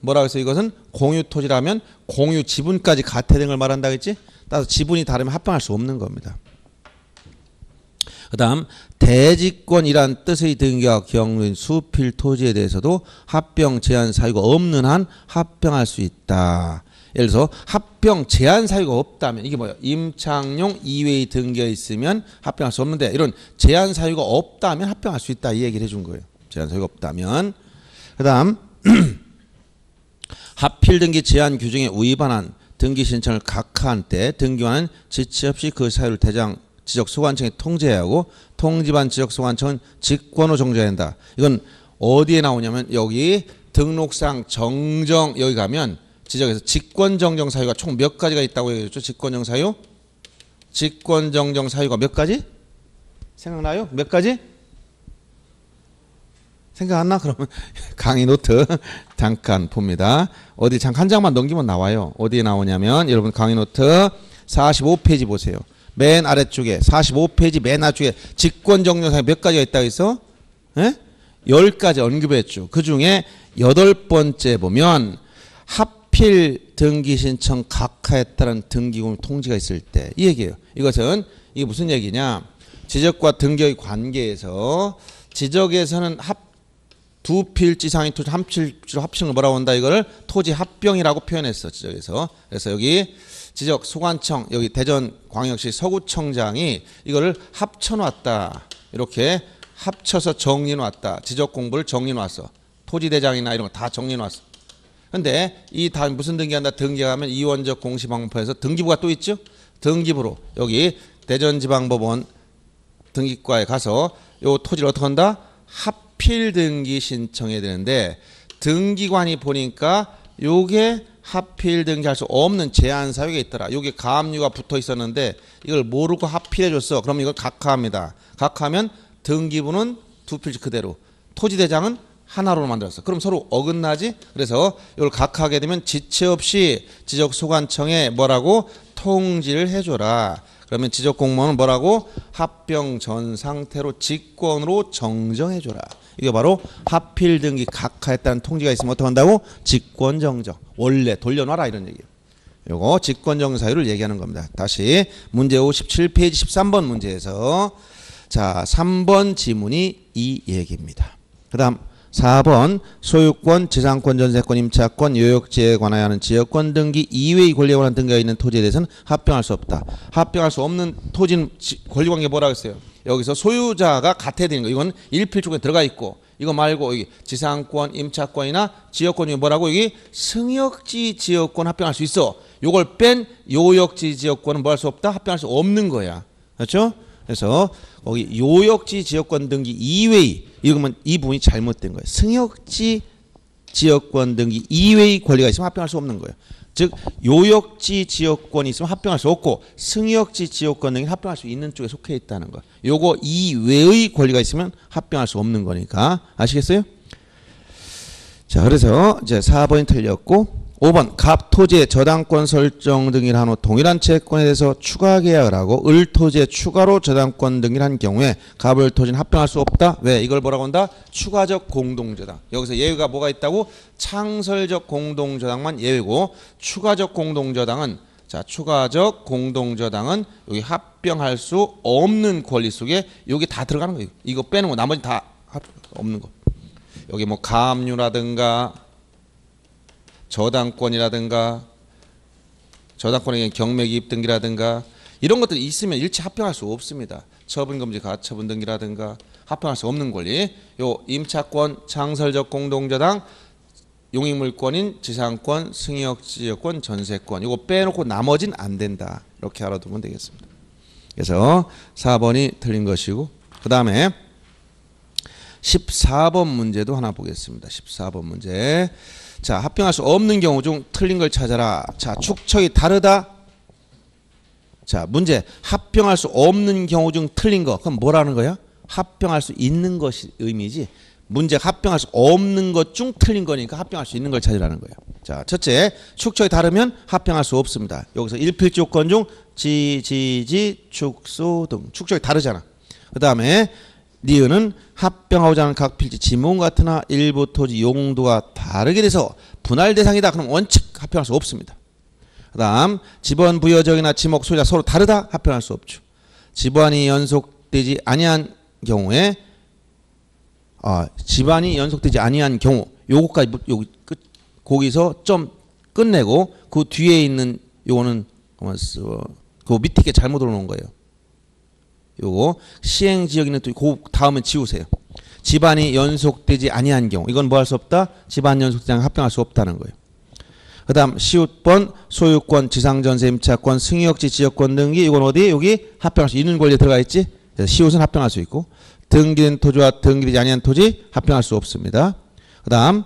뭐라고 해서 이것은 공유 토지라면 공유 지분까지 같아 된 걸 말한다 했지. 따라서 지분이 다르면 합병할 수 없는 겁니다. 그 다음 대지권이란 뜻의 등기와 경로인 수필 토지에 대해서도 합병 제한 사유가 없는 한 합병할 수 있다. 예를 들어서 합병 제한 사유가 없다면 이게 뭐예요? 임창용 이외의 등기가 있으면 합병할 수 없는데 이런 제한 사유가 없다면 합병할 수 있다. 이 얘기를 해준 거예요. 제한 사유가 없다면. 그 다음 합필 등기 제한 규정에 위반한 등기 신청을 각하한 때 등기관은 지체 없이 그 사유를 대장 지적소관청에 통지해야 하고 통지반 지적소관청은 직권으로 정정해야 한다. 이건 어디에 나오냐면 여기 등록상 정정 여기 가면 지적에서 직권정정 사유가 총 몇 가지가 있다고 얘기했죠. 직권정정 사유. 직권정정 사유가 몇 가지? 생각나요? 몇 가지? 생각 안 나? 그러면 강의 노트 잠깐 봅니다. 어디 잠깐 한 장만 넘기면 나와요. 어디에 나오냐면 여러분 강의 노트 45페이지 보세요. 맨 아래쪽에 45페이지 맨 아래쪽에 직권정정 사유 몇 가지가 있다고 했어? 10가지 언급했죠. 그중에 8번째 보면 합필 등기 신청 각하에 따른 등기금 통지가 있을 때 이 얘기예요. 이것은 이게 무슨 얘기냐? 지적과 등기의 관계에서 지적에서는 두 필지 상의 토지 한 필지로 합치는 걸 뭐라고 한다? 이걸 토지 합병이라고 표현했어. 지적에서. 그래서 여기 지적 소관청 여기 대전광역시 서구청장이 이거를 합쳐놨다. 이렇게 합쳐서 정리해놨다. 지적 공부를 정리해놨어. 토지대장이나 이런 거 다 정리해놨어. 근데 이 다 무슨 등기한다? 등기하면 이원적 공시방법에서 등기부가 또 있죠. 등기부로 여기 대전지방법원 등기과에 가서 요 토지를 어떻게 한다? 하필 등기 신청해야 되는데 등기관이 보니까 요게 하필 등기할 수 없는 제한 사유가 있더라. 요게 가압류가 붙어 있었는데 이걸 모르고 하필해 줬어. 그럼 이걸 각하합니다. 각하하면 등기부는 두 필지 그대로, 토지대장은 하나로 만들었어. 그럼 서로 어긋나지? 그래서 이걸 각하하게 되면 지체 없이 지적소관청에 뭐라고? 통지를 해줘라. 그러면 지적공무원은 뭐라고? 합병 전 상태로 직권으로 정정해줘라. 이게 바로 하필 등기 각하했다는 통지가 있으면 어떻게 한다고? 직권 정정. 원래 돌려놔라 이런 얘기예요. 요거 직권 정정 사유를 얘기하는 겁니다. 다시 문제 57페이지 13번 문제에서 자 3번 지문이 이 얘기입니다. 그 다음 4번 소유권, 지상권, 전세권, 임차권, 요역지에 관하여 하는 지역권 등기 이외의 권리에 관한 등기가 있는 토지에 대해서는 합병할 수 없다. 합병할 수 없는 토지는 권리관계 뭐라고 했어요? 여기서 소유자가 같아야 되는 거. 이건 일필조건에 들어가 있고 이거 말고 여기 지상권, 임차권이나 지역권 중에 뭐라고 여기 승역지 지역권 합병할 수 있어. 요걸 뺀 요역지 지역권은 뭐 할 수 없다? 합병할 수 없는 거야. 그렇죠? 그래서 거기 요역지 지역권 등기 이외의 이거면 이 부분이 잘못된 거예요. 승역지 지역권 등기 이외의 권리가 있으면 합병할 수 없는 거예요. 즉 요역지 지역권이 있으면 합병할 수 없고 승역지 지역권 등이 합병할 수 있는 쪽에 속해 있다는 거. 요거 이외의 권리가 있으면 합병할 수 없는 거니까 아시겠어요? 자, 그래서 이제 4번이 틀렸고 5번 갑 토지의 저당권 설정 등기를 한 후 동일한 채권에 대해서 추가 계약을 하고 을 토지에 추가로 저당권 등기를 한 경우에 갑을 토지는 합병할 수 없다. 왜? 이걸 뭐라고 한다? 추가적 공동저당. 여기서 예외가 뭐가 있다고? 창설적 공동저당만 예외고 추가적 공동저당은 자 추가적 공동저당은 여기 합병할 수 없는 권리 속에 여기 다 들어가는 거예요. 이거 빼는 거 나머지 다 없는 거. 여기 뭐 가압류라든가 저당권이라든가 저당권의 경매기입 등기라든가 이런 것들이 있으면 일체 합병할 수 없습니다. 처분금지 가처분 등기라든가 합병할 수 없는 권리. 요 임차권, 창설적 공동저당, 용익물권인 지상권, 승역지역권, 전세권 이거 빼놓고 나머진 안 된다. 이렇게 알아두면 되겠습니다. 그래서 4번이 틀린 것이고 그 다음에 14번 문제도 하나 보겠습니다. 14번 문제. 자, 합병할 수 없는 경우 중 틀린 걸 찾아라. 자, 축척이 다르다. 자, 문제. 합병할 수 없는 경우 중 틀린 거. 그럼 뭐라는 거야? 합병할 수 있는 것이 의미지. 문제 합병할 수 없는 것 중 틀린 거니까 합병할 수 있는 걸 찾으라는 거예요. 자, 첫째. 축척이 다르면 합병할 수 없습니다. 여기서 일필지 요건 중 지, 축소 등. 축척이 다르잖아. 그 다음에 니은은 합병하고자 하는 각 필지 지문 같으나 일부 토지 용도가 다르게 돼서 분할 대상이다. 그럼 원칙 합병할 수 없습니다. 그 다음 지번 부여적이나 지목 소유자 서로 다르다. 합병할 수 없죠. 지번이 연속되지 아니한 경우에 지번이 연속되지 아니한 경우 요거까지 여기 끝 거기서 좀 끝내고 그 뒤에 있는 요거는 그 밑에 게 잘못 올라온 거예요. 요거 시행지역 있는 또 그 다음은 지우세요. 집안이 연속되지 아니한 경우 이건 뭐 할 수 없다? 집안 연속되지 않으면 합병할 수 없다는 거예요. 그 다음 시웃번 소유권 지상전세 임차권 승역지 지역권 등기 이건 어디? 여기 합병할 수 있는 권리에 들어가 있지. 그래서 시웃은 합병할 수 있고 등기된 토지와 등기되지 아니한 토지 합병할 수 없습니다. 그 다음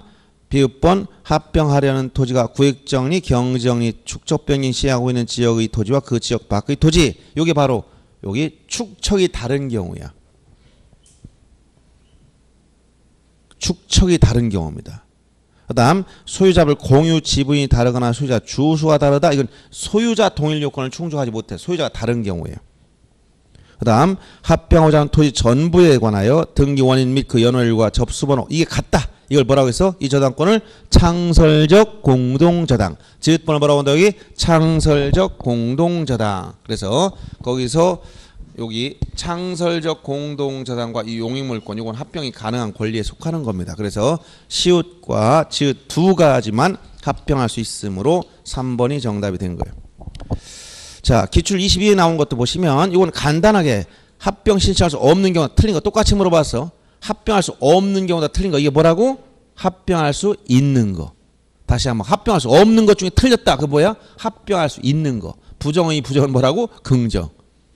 비읍번 합병하려는 토지가 구획정리 경정리 축척변경 시행하고 있는 지역의 토지와 그 지역 밖의 토지 이게 바로 여기 축척이 다른 경우야. 축척이 다른 경우입니다. 그 다음 소유자별 공유 지분이 다르거나 소유자 주수가 다르다. 이건 소유자 동일 요건을 충족하지 못해 소유자가 다른 경우예요. 그 다음 합병하고자 하는 토지 전부에 관하여 등기 원인 및 그 연월일과 접수번호 이게 같다. 이걸 뭐라고 해서 이 저당권을 창설적 공동저당. 지읒번호 뭐라고 한다 여기? 창설적 공동저당. 그래서 거기서 여기 창설적 공동저당과 이 용익물권 이건 합병이 가능한 권리에 속하는 겁니다. 그래서 시읒과 지읒 두 가지만 합병할 수 있으므로 3번이 정답이 된 거예요. 자, 기출 22에 나온 것도 보시면 이건 간단하게 합병 신청할 수 없는 경우 틀린 거 똑같이 물어봤어. 합병할 수 없는 경우다 틀린 거 이게 뭐라고? 합병할 수 있는 거. 다시 한번 합병할 수 없는 것 중에 틀렸다. 그 뭐야? 합병할 수 있는 거. 부정의 부정은 뭐라고? 긍정.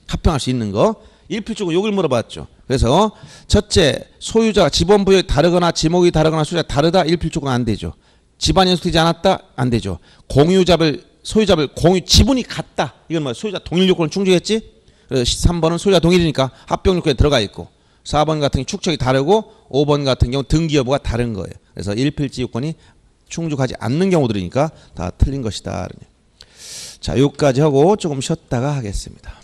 합병할 수 있는 거. 일필조건 요걸 물어봤죠. 그래서 첫째, 소유자 지번 부여가 다르거나 지목이 다르거나 소유자가 다르다. 일필조건 안 되죠. 집안 연속되지 않았다. 안 되죠. 소유자별 공유 지분이 같다. 이건 뭐 소유자 동일 요건을 충족했지. 그래서 3번은 소유자 동일이니까 합병 요건에 들어가 있고 4번 같은 경우 축척이 다르고 5번 같은 경우 등기 여부가 다른 거예요. 그래서 일필지 요건이 충족하지 않는 경우들이니까 다 틀린 것이다. 자, 여기까지 하고 조금 쉬었다가 하겠습니다.